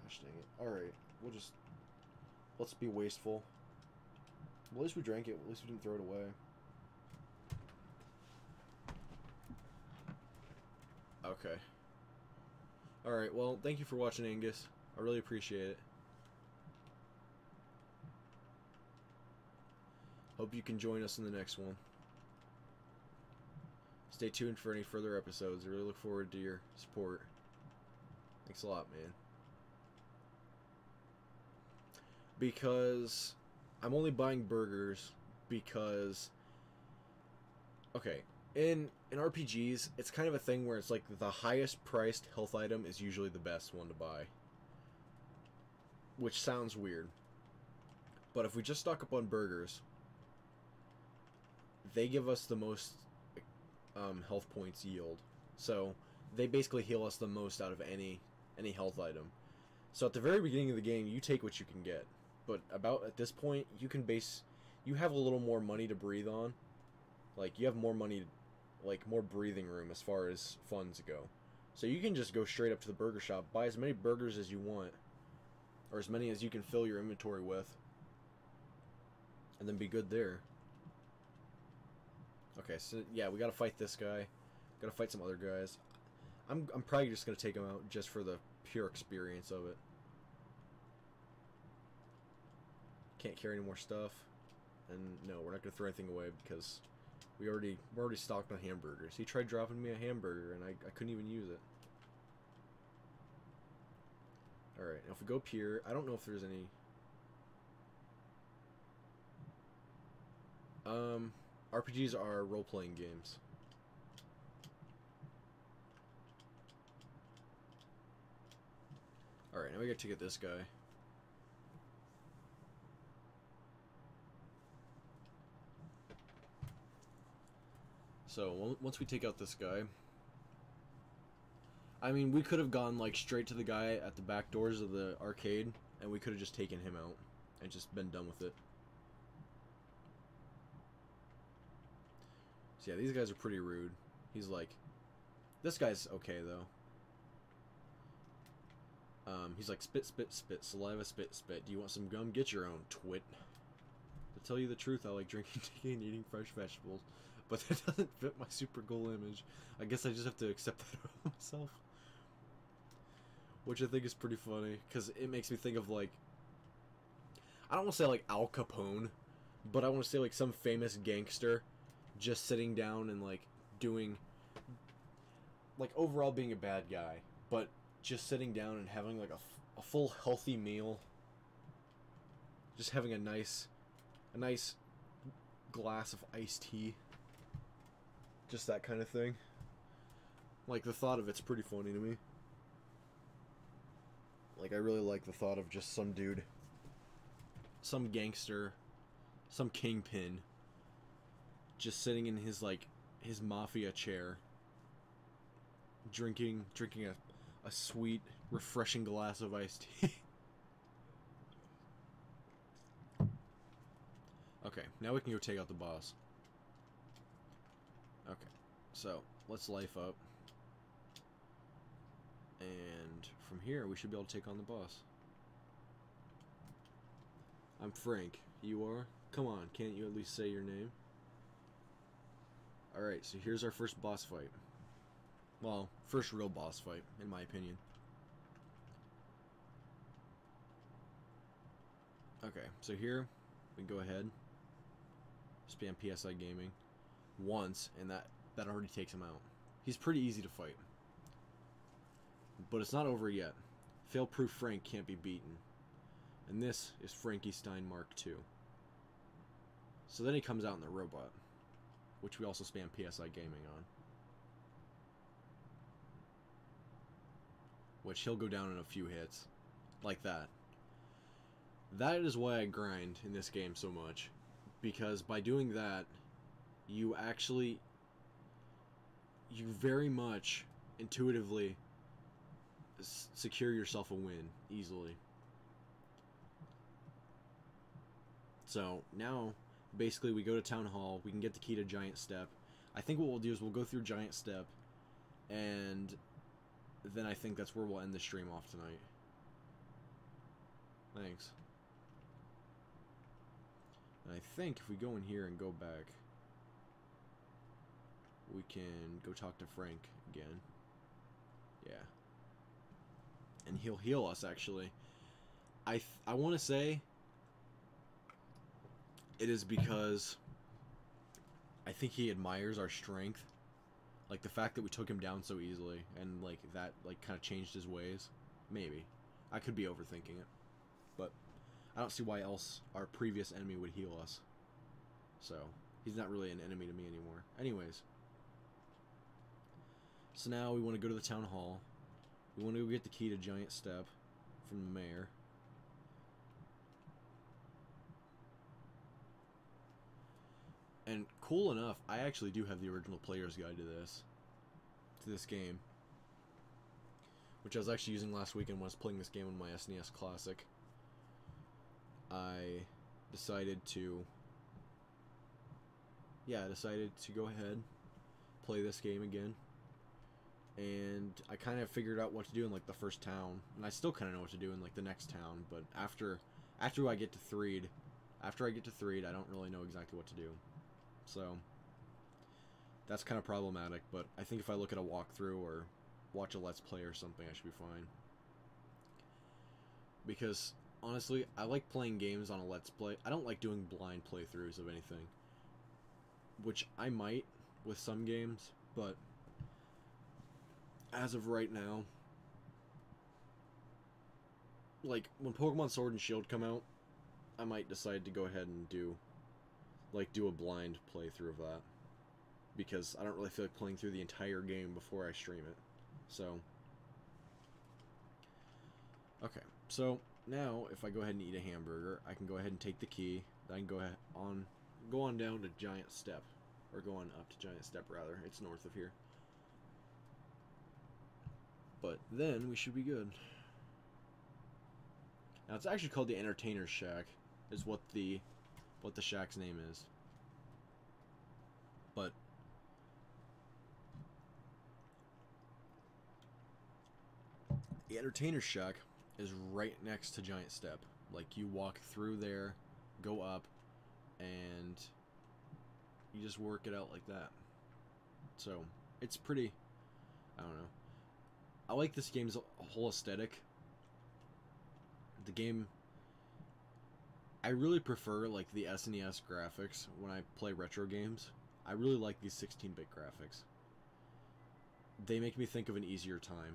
Gosh dang it. Alright, let's be wasteful. Well, at least we drank it. At least we didn't throw it away. Okay. Alright, well, thank you for watching, Angus. I really appreciate it. Hope you can join us in the next one. Stay tuned for any further episodes. I really look forward to your support. Thanks a lot, man. Because I'm only buying burgers because... Okay, in RPGs, it's kind of a thing where it's like the highest priced health item is usually the best one to buy. Which sounds weird. But if we just stock up on burgers, they give us the most health points yield. So they basically heal us the most out of any health item. So at the very beginning of the game, you take what you can get. But about at this point, you have a little more money to breathe on. Like, you have more money, like, more breathing room as far as funds go. So you can just go straight up to the burger shop, buy as many burgers as you want, or as many as you can fill your inventory with, and then be good there. Okay, so yeah, we gotta fight this guy. Gotta fight some other guys. I'm probably just gonna take him out just for the pure experience of it. Can't carry any more stuff, and no, we're not gonna throw anything away because we're already stocked on hamburgers. He tried dropping me a hamburger, and I couldn't even use it. All right, now if we go up here, I don't know if there's any. RPGs are role-playing games. Alright, now we got to get this guy. So, once we take out this guy... I mean, we could have gone, like, straight to the guy at the back doors of the arcade, and we could have just taken him out and just been done with it. So yeah, these guys are pretty rude. He's like, this guy's okay though. He's like, spit, spit, spit, saliva, spit, spit. Do you want some gum? Get your own, twit. To tell you the truth, I like drinking tea and eating fresh vegetables, but that doesn't fit my super cool image. I guess I just have to accept that about myself. Which I think is pretty funny, because it makes me think of, like, I don't want to say, like, Al Capone, but I want to say, like, some famous gangster just sitting down and, like, doing, like, overall being a bad guy, but just sitting down and having, like, a full healthy meal. Just having a nice glass of iced tea. Just that kind of thing. Like, the thought of it's pretty funny to me. Like, I really like the thought of just some dude, some gangster, some kingpin, just sitting in his, like, his mafia chair, drinking a sweet, refreshing glass of iced tea. Okay, now we can go take out the boss. Okay, so let's life up. And from here, we should be able to take on the boss. I'm Frank. You are? Come on, can't you at least say your name? Alright, so here's our first boss fight. Well, first real boss fight, in my opinion. Okay, so here, we go ahead. Spam PSI Gaming once, and that already takes him out. He's pretty easy to fight. But it's not over yet. Fail-proof Frank can't be beaten. And this is Frankie Stein Mark II. So then he comes out in the robot, which we also spam PSI Gaming on. Which he'll go down in a few hits. Like that. That is why I grind in this game so much. Because by doing that, you very much intuitively secure yourself a win easily. So now, basically, we go to Town Hall. We can get the key to Giant Step. I think what we'll do is we'll go through Giant Step, and then I think that's where we'll end the stream off tonight. Thanks. And I think if we go in here and go back, we can go talk to Frank again. Yeah. And he'll heal us, actually. I want to say it is because I think he admires our strength. Like, the fact that we took him down so easily, and, like, that, like, kind of changed his ways. Maybe. I could be overthinking it. But I don't see why else our previous enemy would heal us. So, he's not really an enemy to me anymore. Anyways. So now we want to go to the Town Hall. We want to go get the key to Giant Step from the mayor. And cool enough, I actually do have the original player's guide to this game. Which I was actually using last weekend when I was playing this game on my SNES Classic. I decided to go ahead, play this game again. And I kind of figured out what to do in, like, the first town. And I still kind of know what to do in, like, the next town. But after I get to Threed, I don't really know exactly what to do. So, that's kind of problematic. But I think if I look at a walkthrough or watch a Let's Play or something, I should be fine. Because, honestly, I like playing games on a Let's Play. I don't like doing blind playthroughs of anything. Which I might with some games, but as of right now, like, when Pokemon Sword and Shield come out, I might decide to go ahead and do a blind playthrough of that. Because I don't really feel like playing through the entire game before I stream it. So, okay. So, now, if I go ahead and eat a hamburger, I can go ahead and take the key. Then I can go on down to Giant Step. Or go on up to Giant Step, rather. It's north of here. But then we should be good. Now it's actually called the Entertainer's Shack, is what the shack's name is. But The entertainer's shack is right next to Giant Step. Like, you walk through there, go up, and you just work it out like that. So, it's pretty, I don't know. I like this game's whole aesthetic. The game, I really prefer, like, the SNES graphics when I play retro games. I really like these 16-bit graphics. They make me think of an easier time.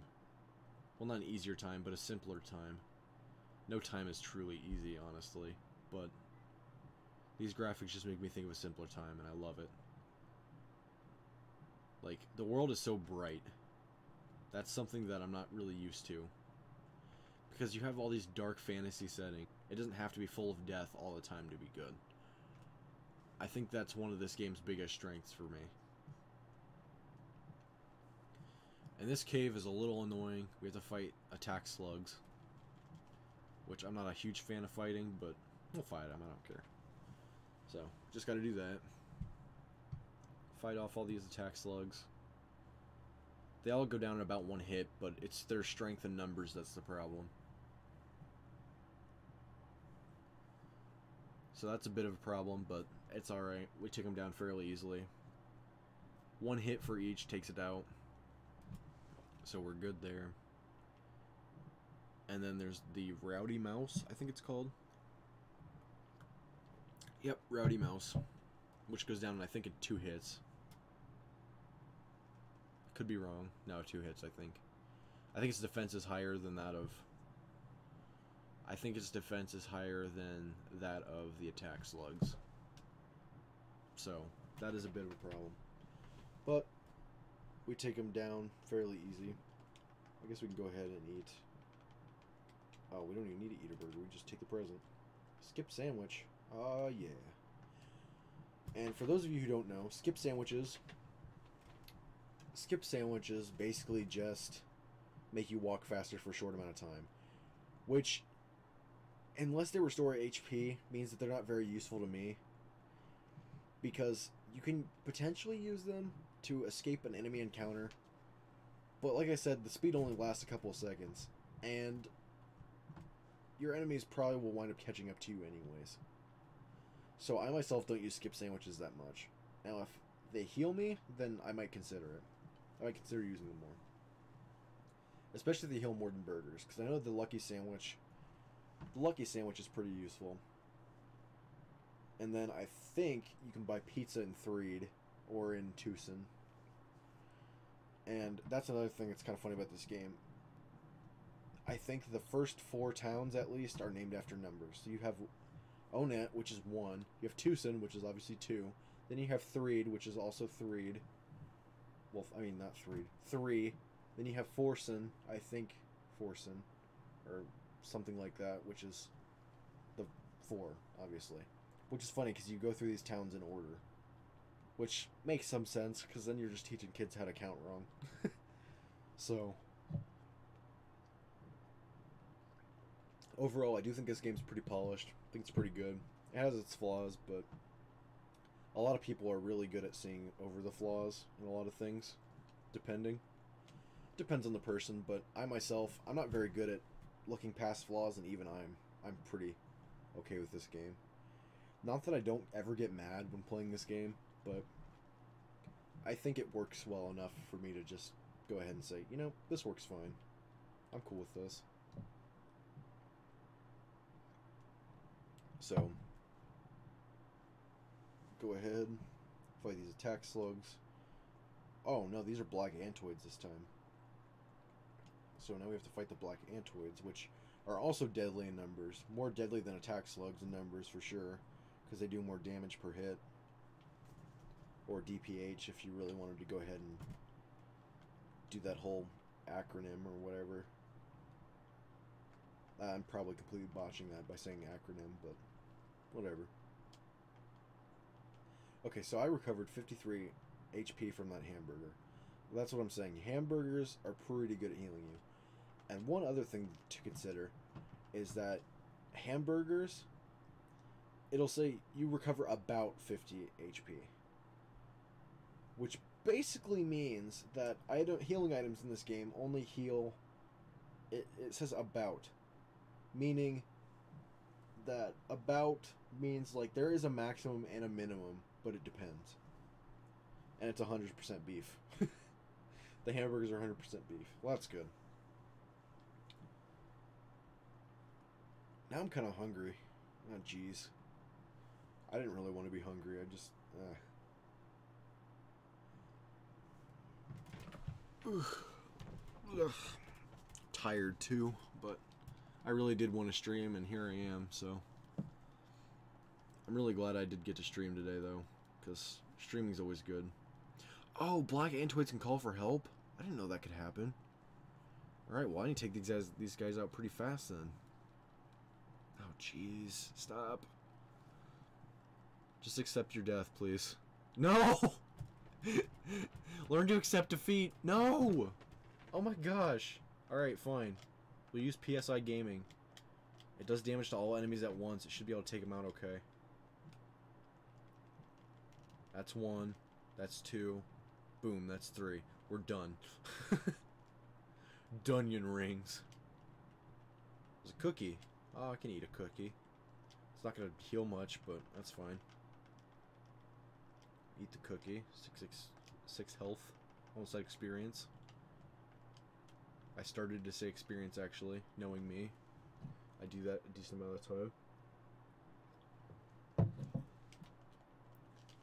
Well, not an easier time, but a simpler time. No time is truly easy, honestly, but these graphics just make me think of a simpler time, and I love it. Like, the world is so bright. That's something that I'm not really used to. Because you have all these dark fantasy settings. It doesn't have to be full of death all the time to be good. I think that's one of this game's biggest strengths for me. And this cave is a little annoying. We have to fight attack slugs. Which I'm not a huge fan of fighting, but we'll fight them, I don't care. So, just gotta do that. Fight off all these attack slugs. They all go down in about one hit, but it's their strength and numbers that's the problem. So that's a bit of a problem, but it's alright. We take them down fairly easily. One hit for each takes it out. So we're good there. And then there's the Rowdy Mouse, I think it's called. Yep, Rowdy Mouse. Which goes down, I think, in 2 hits. Could be wrong. No, 2 hits, I think. I think its defense is higher than that of... I think its defense is higher than that of the attack slugs. So, that is a bit of a problem. But, we take them down fairly easy. I guess we can go ahead and eat... Oh, we don't even need to eat a burger. We just take the present. Skip sandwich. Yeah. And for those of you who don't know, skip sandwiches basically just make you walk faster for a short amount of time. Which, unless they restore HP, means that they're not very useful to me. Because you can potentially use them to escape an enemy encounter. But like I said, the speed only lasts a couple of seconds. And your enemies probably will wind up catching up to you anyways. So I myself don't use skip sandwiches that much. Now if they heal me, then I might consider it. I might consider using them more. Especially if they heal more than burgers. Because I know the Lucky Sandwich is pretty useful. And then I think you can buy pizza in Threed or in Tucson. And that's another thing that's kind of funny about this game. I think the first 4 towns, at least, are named after numbers. So you have Onet, which is 1. You have Tucson, which is obviously 2. Then you have Threed, which is also Threed. Well, I mean, not Threed. 3. Then you have Forson, I think Forson, or something like that, which is the 4, obviously. Which is funny, because you go through these towns in order. Which makes some sense, because then you're just teaching kids how to count wrong. So... overall, I do think this game's pretty polished. I think it's pretty good. It has its flaws, but a lot of people are really good at seeing over the flaws in a lot of things. Depends on the person, but I myself, I'm not very good at looking past flaws, and even I'm pretty okay with this game. Not that I don't ever get mad when playing this game, but I think it works well enough for me to just go ahead and say, you know, this works fine. I'm cool with this. So, go ahead, fight these attack slugs. Oh no, these are black antoids this time. So now we have to fight the black antoids, which are also deadly in numbers. More deadly than attack slugs in numbers for sure, because they do more damage per hit. Or DPH if you really wanted to go ahead and do that whole acronym or whatever. I'm probably completely botching that by saying acronym, but whatever. Okay, so I recovered 53 HP from that hamburger. That's what I'm saying. Hamburgers are pretty good at healing you. And one other thing to consider is that hamburgers, it'll say you recover about 50 HP. Which basically means that healing items in this game only heal it says about, meaning that about means like there is a maximum and a minimum, but it depends. And it's 100% beef. The hamburgers are 100% beef. Well, that's good. Now I'm kind of hungry. Oh, jeez. I didn't really want to be hungry. I just... Ugh. Tired too, but I really did want to stream, and here I am, so... I'm really glad I did get to stream today, though, because streaming's always good. Oh, black Antoids can call for help? I didn't know that could happen. Alright, well, I need to take these guys out pretty fast, then. Oh, jeez. Stop. Just accept your death, please. No! Learn to accept defeat. No! Oh my gosh. Alright, fine. We'll use PSI Gaming. It does damage to all enemies at once. It should be able to take them out okay. That's 1. That's 2. Boom, that's 3. We're done. Dunyan rings. There's a cookie. Oh, I can eat a cookie. It's not going to heal much, but that's fine. Eat the cookie. 6 health. Almost like experience. I started to say experience, actually, knowing me. I do that a decent amount of time.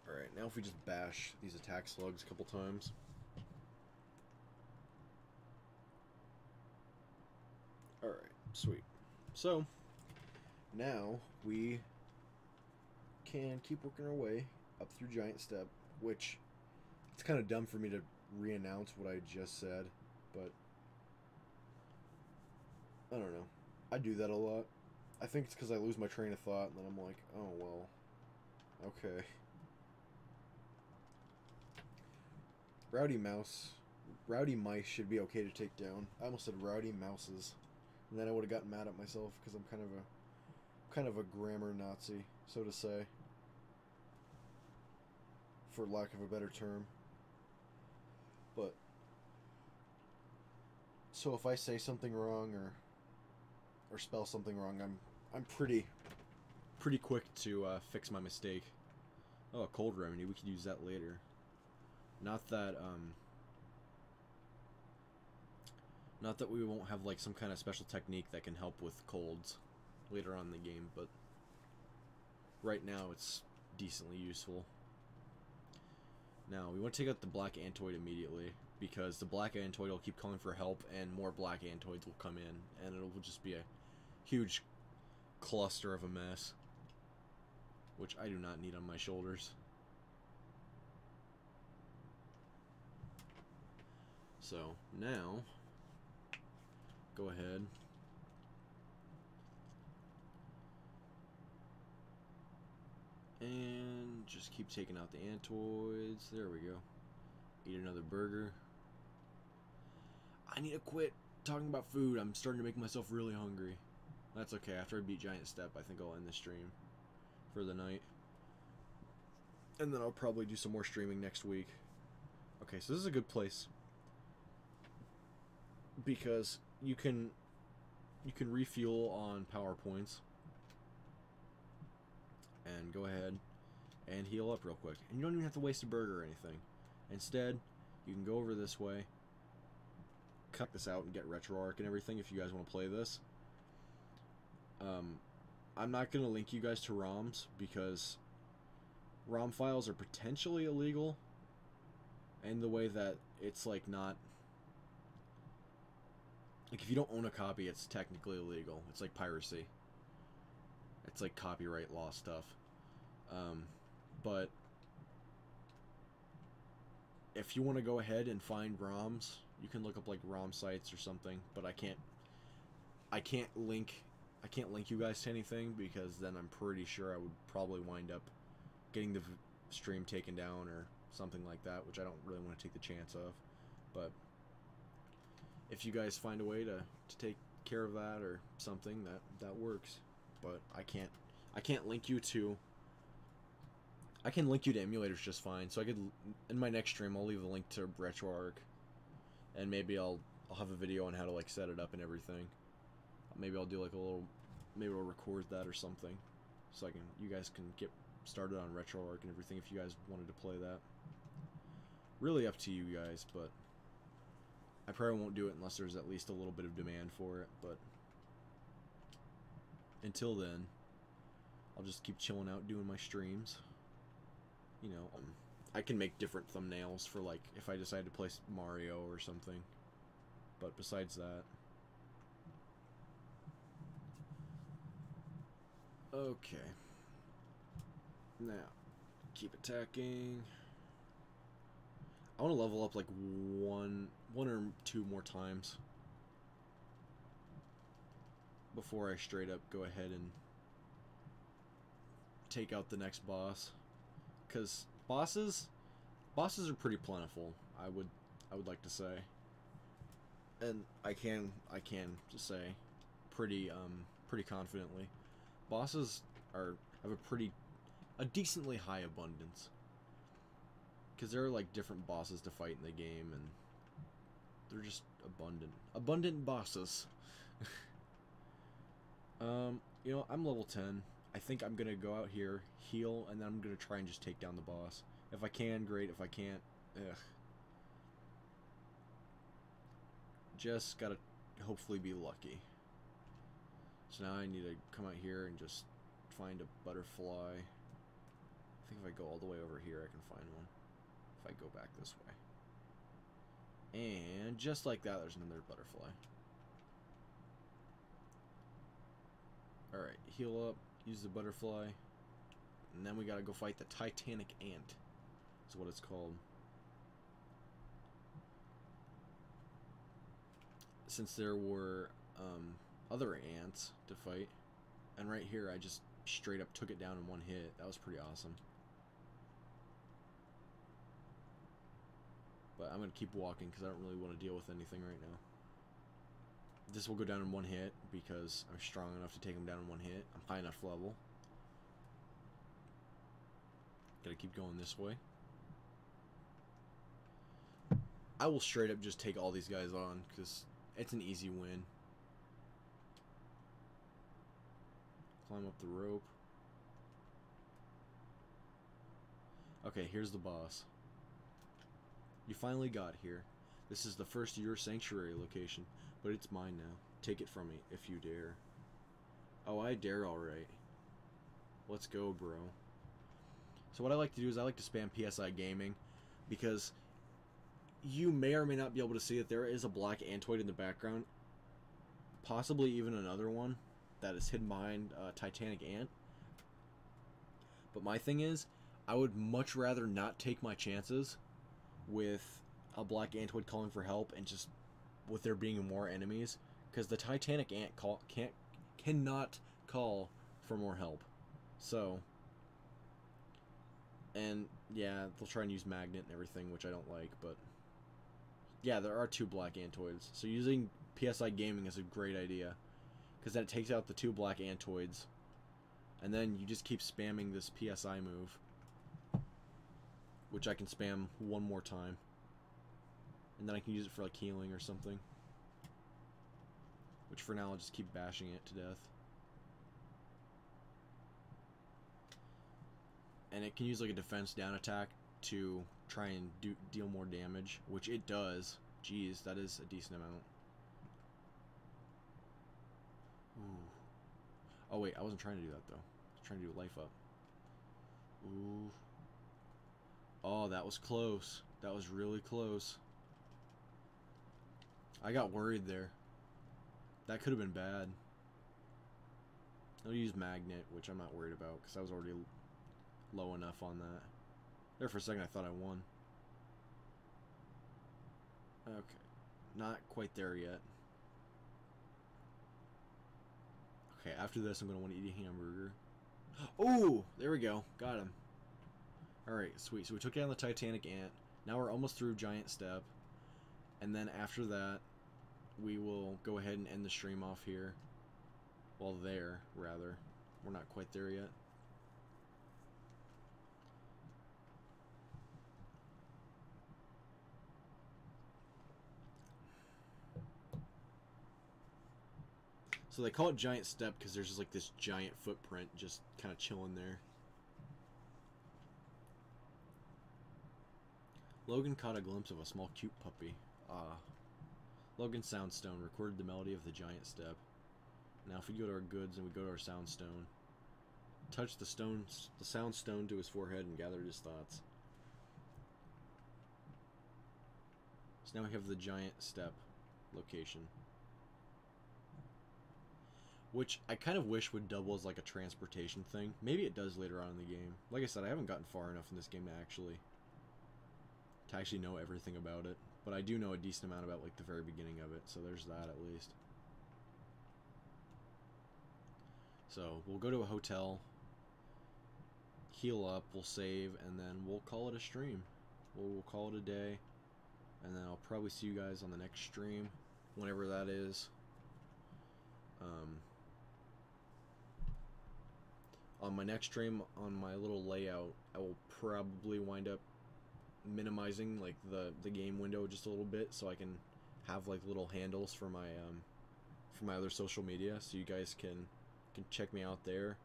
Alright, now if we just bash these attack slugs a couple times. Alright, sweet. So, now we can keep working our way up through Giant Step, which it's kind of dumb for me to re-announce what I just said, but I don't know. I do that a lot. I think it's because I lose my train of thought, and then I'm like, oh, well, okay. Rowdy mice should be okay to take down. I almost said rowdy mouses, and then I would have gotten mad at myself because I'm kind of a grammar Nazi, so to say, for lack of a better term. But so if I say something wrong or spell something wrong, I'm pretty quick to fix my mistake. Oh, a cold remedy. We could use that later. Not that we won't have like some kind of special technique that can help with colds later on in the game, but right now it's decently useful. Now we want to take out the black Antoid immediately, because the black Antoid will keep calling for help and more black Antoids will come in, and it'll just be a huge cluster of a mess, which I do not need on my shoulders. So now, go ahead and just keep taking out the Antoids. There we go. Eat another burger. I need to quit talking about food. I'm starting to make myself really hungry. That's okay. After I beat Giant Step, I think I'll end the stream for the night. And then I'll probably do some more streaming next week. Okay, so this is a good place, because you can refuel on power points and go ahead and heal up real quick, and you don't even have to waste a burger or anything. Instead, you can go over this way, cut this out, and get RetroArch and everything if you guys want to play this. I'm not going to link you guys to ROMs, because ROM files are potentially illegal, and the way that it's like not... Like, if you don't own a copy, it's technically illegal. It's like piracy. It's like copyright law stuff. But if you want to go ahead and find ROMs, you can look up like ROM sites or something. But I can't link you guys to anything, because then I'm pretty sure I would probably wind up getting the stream taken down or something like that, which I don't really want to take the chance of. But if you guys find a way to take care of that or something, that works. But I can't link you to... I can link you to emulators just fine. So I could, in my next stream, I'll leave a link to RetroArch, and maybe I'll I'll have a video on how to like set it up and everything. Maybe I'll do like a little, maybe I'll record that or something, so you guys can get started on RetroArch and everything if you guys wanted to play that. Really up to you guys, but I probably won't do it unless there's at least a little bit of demand for it. But until then, I'll just keep chilling out doing my streams. You know, I can make different thumbnails for like if I decide to play Mario or something. But besides that, okay. Now, keep attacking. I want to level up like one or two more times before I straight up go ahead and take out the next boss. Because bosses are pretty plentiful, I would like to say. And I can just say pretty confidently, bosses have a decently high abundance, because there are like different bosses to fight in the game, and they're just abundant bosses. You know, I'm level 10. I think I'm gonna go out here, heal, and then I'm gonna try and just take down the boss. If I can, great. If I can't, ugh. Just gotta hopefully be lucky. So now I need to come out here and just find a butterfly. I think if I go all the way over here, I can find one. If I go back this way. And just like that, there's another butterfly. Alright, heal up, use the butterfly. And then we gotta go fight the Titanic Ant. That's what it's called. Since there were other ants to fight, and right here I just straight up took it down in one hit. That was pretty awesome. But I'm gonna keep walking because I don't really want to deal with anything right now. This will go down in one hit because I'm strong enough to take him down in one hit. I'm high enough level. Gotta keep going this way. I will straight up just take all these guys on because it's an easy win. Climb up the rope. Okay, here's the boss. You finally got here. This is the first Your Sanctuary location, but it's mine now. Take it from me if you dare. Oh, I dare, alright. Let's go, bro. So what I like to do is I like to spam PSI Gaming, because you may or may not be able to see that there is a black Antoid in the background. Possibly even another one that is hidden behind Titanic Ant. But my thing is, I would much rather not take my chances with a black Antoid calling for help and just with there being more enemies, because the Titanic Ant cannot call for more help. So, and yeah, they'll try and use magnet and everything, which I don't like, but yeah, there are two black Antoids. So using PSI Gaming is a great idea, because then it takes out the two black Antoids, and then you just keep spamming this PSI move, which I can spam one more time, and then I can use it for like healing or something, which for now I'll just keep bashing it to death. And it can use like a defense down attack to try and deal more damage, which it does. Jeez, that is a decent amount. Ooh. Oh wait, I wasn't trying to do that though. I was trying to do life up. Ooh. Oh, that was close. That was really close. I got worried there. That could have been bad. I'll use magnet, which I'm not worried about because I was already low enough on that. There for a second I thought I won. Okay. Not quite there yet. Okay, after this I'm going to want to eat a hamburger. Oh! There we go. Got him. Alright, sweet. So we took down the Titanic Ant. Now we're almost through Giant Step. And then after that, we will go ahead and end the stream off here. Well, there, rather. We're not quite there yet. So they call it giant step because there's just like this giant footprint just kind of chilling there. Logan caught a glimpse of a small cute puppy. Logan Soundstone recorded the melody of the giant step. Now if we go to our goods and we go to our Soundstone, touch the Soundstone to his forehead and gathered his thoughts. So now we have the giant step location, which I kind of wish would double as like a transportation thing. Maybe it does later on in the game. Like I said, I haven't gotten far enough in this game to actually know everything about it, but I do know a decent amount about like the very beginning of it, so there's that at least. So we'll go to a hotel, heal up, we'll save, and then we'll call it a stream. We'll call it a day, and then I'll probably see you guys on the next stream, whenever that is. On my next stream, on my little layout, I will probably wind up minimizing like the game window just a little bit, so I can have like little handles for my other social media, so you guys can check me out there.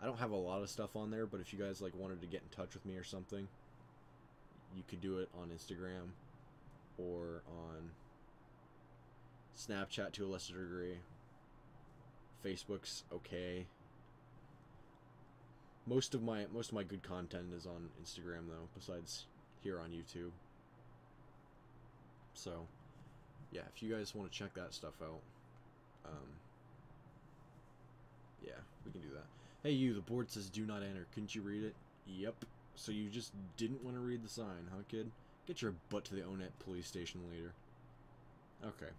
I don't have a lot of stuff on there, but if you guys like wanted to get in touch with me or something, you could do it on Instagram or on Snapchat to a lesser degree. Facebook's okay. Most of my good content is on Instagram though, besides here on YouTube. So yeah, if you guys want to check that stuff out, yeah, we can do that. Hey you, the board says do not enter. Couldn't you read it? Yep. So you just didn't want to read the sign, huh, kid? Get your butt to the Onet police station later. Okay.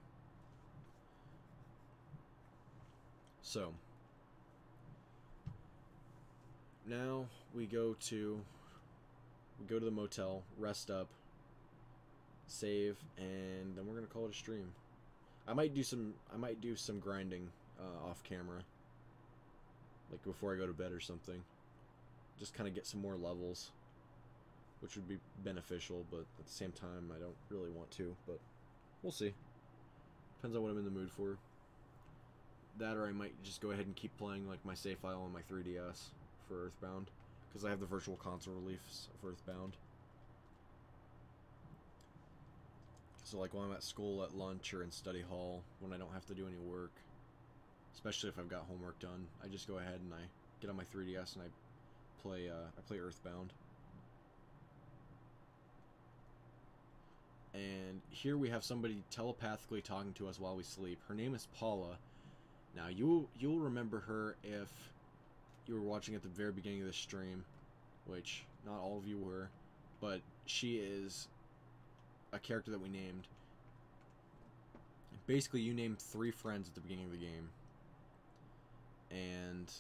So now we go to the motel, rest up, save, and then we're gonna call it a stream. I might do some grinding off camera, like before I go to bed or something. Just kind of get some more levels, which would be beneficial, but at the same time I don't really want to, but we'll see. Depends on what I'm in the mood for. That, or I might just go ahead and keep playing like my save file on my 3DS for EarthBound, because I have the virtual console release of EarthBound. So like while I'm at school, at lunch, or in study hall, when I don't have to do any work, especially if I've got homework done, I just go ahead and I get on my 3DS and I play EarthBound. And here we have somebody telepathically talking to us while we sleep. Her name is Paula. Now you'll remember her if you were watching at the very beginning of the stream, which not all of you were, but she is a character that we named. Basically, you named 3 friends at the beginning of the game, and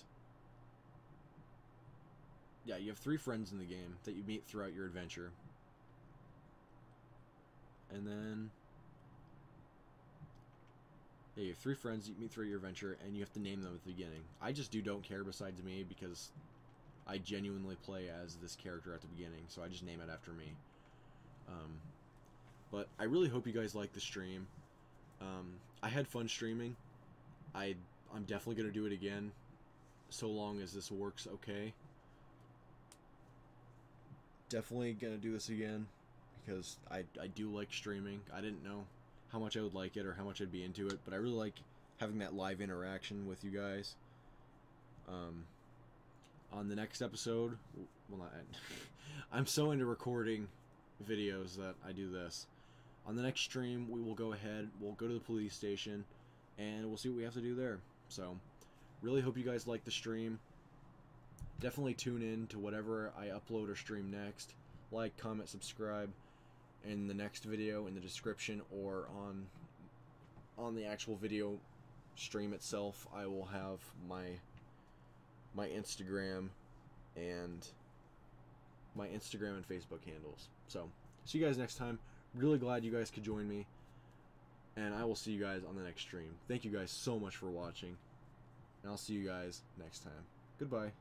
yeah, you have 3 friends in the game that you meet throughout your adventure. And then yeah, you have 3 friends you meet throughout your adventure, and you have to name them at the beginning. I just don't care besides me, because I genuinely play as this character at the beginning, so I just name it after me. But I really hope you guys like the stream. I had fun streaming. I'm definitely going to do it again, so long as this works okay. Definitely going to do this again, because I do like streaming. I didn't know how much I would like it or how much I'd be into it, but I really like having that live interaction with you guys. On the next episode, well, not I'm so into recording videos that I do this. On the next stream, we will go ahead, we'll go to the police station, and we'll see what we have to do there. So, really hope you guys like the stream. Definitely tune in to whatever I upload or stream next. Like, comment, subscribe in the next video, in the description, or on the actual video stream itself. I will have my Instagram and Facebook handles. So, see you guys next time. Really glad you guys could join me, and I will see you guys on the next stream. Thank you guys so much for watching, and I'll see you guys next time. Goodbye.